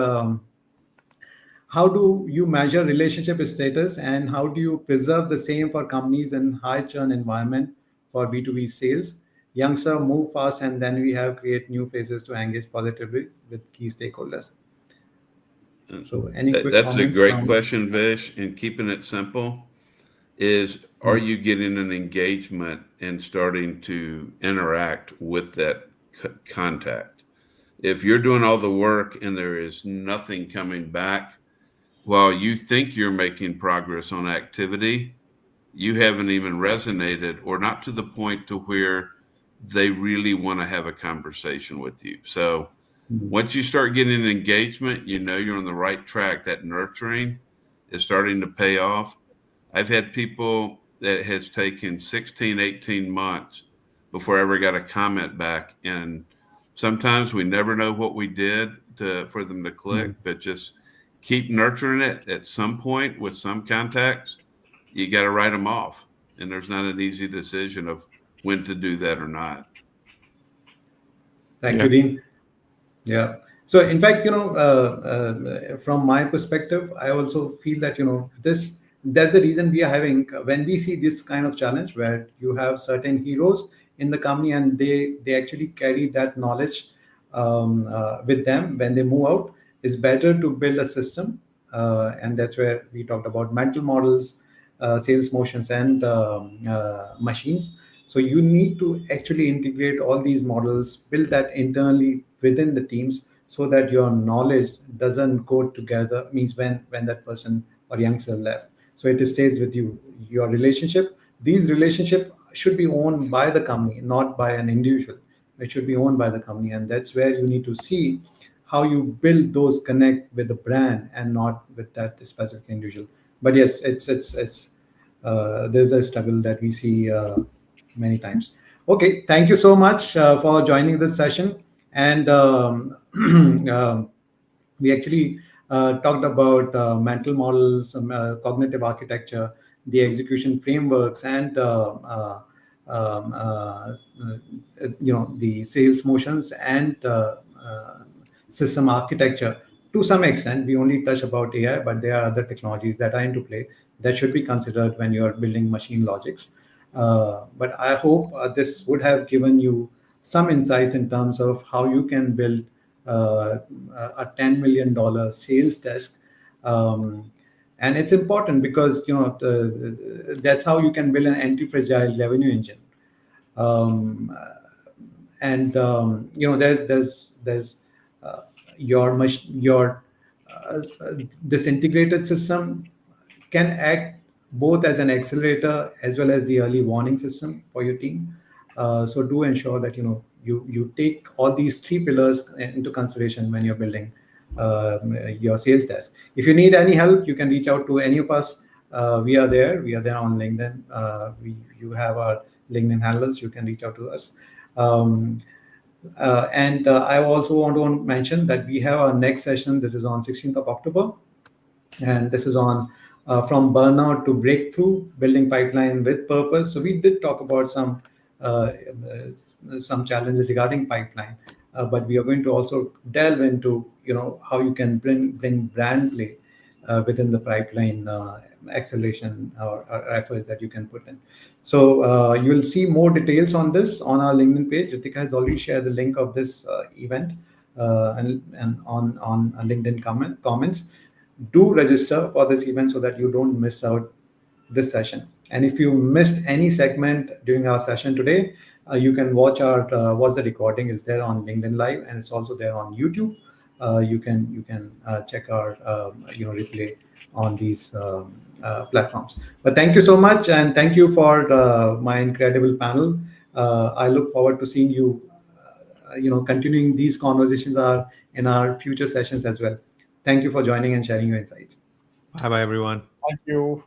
how do you measure relationship status and how do you preserve the same for companies in high churn environment for B2B sales? Youngster move fast, and then we have create new faces to engage positively with key stakeholders. Uh, So, any quick That's a comments great from? question, Vish. And keeping it simple is, are you getting an engagement and starting to interact with that contact? If you're doing all the work and there is nothing coming back, while you think you're making progress on activity, you haven't even resonated or not to the point to where they really want to have a conversation with you. So once you start getting engagement, you know you're on the right track. That nurturing is starting to pay off. I've had people that has taken 16, 18 months before I ever got a comment back. And sometimes we never know what we did for them to click, but just keep nurturing it. At some point with some contacts, you got to write them off. And there's not an easy decision of when to do that or not. Thank Yeah. you, Dean. Yeah. So, in fact, from my perspective, I also feel that that's the reason we are having when we see this kind of challenge where you have certain heroes in the company and they actually carry that knowledge with them when they move out. It's better to build a system, and that's where we talked about mental models, sales motions, and machines. So you need to actually integrate all these models, build that internally within the teams so that your knowledge doesn't go together, means when that person or youngster left. So it stays with you. Your relationship, these relationship should be owned by the company, not by an individual. It should be owned by the company. And that's where you need to see how you build those connect with the brand and not with that specific individual. But yes, it's there's a struggle that we see many times. Okay, thank you so much for joining this session. And we actually talked about mental models, cognitive architecture, the execution frameworks, and the sales motions and system architecture. To some extent, we only touch about AI, but there are other technologies that are into play that should be considered when you are building machine logics. But I hope this would have given you some insights in terms of how you can build a $10 million sales desk. And it's important because that's how you can build an anti-fragile revenue engine. Um, and there's your this integrated system can act both as an accelerator as well as the early warning system for your team. So do ensure that you take all these three pillars into consideration when you're building your sales desk. If you need any help, you can reach out to any of us. We are there. We are there on LinkedIn. You have our LinkedIn handles. You can reach out to us. And I also want to mention that we have our next session. This is on 16th of October. And this is on from burnout to breakthrough, building pipeline with purpose. So we did talk about some challenges regarding pipeline, but we are going to also delve into how you can bring brand play within the pipeline acceleration or efforts that you can put in. So you'll see more details on this on our LinkedIn page. Ritika has already shared the link of this event and on LinkedIn comments. Do register for this event so that you don't miss out this session. And if you missed any segment during our session today, you can watch the recording is there on LinkedIn Live, and it's also there on YouTube. You can check our replay on these platforms. But thank you so much, and thank you for my incredible panel. I look forward to seeing you continuing these conversations are in our future sessions as well. Thank you for joining and sharing your insights. Bye bye, everyone. Thank you.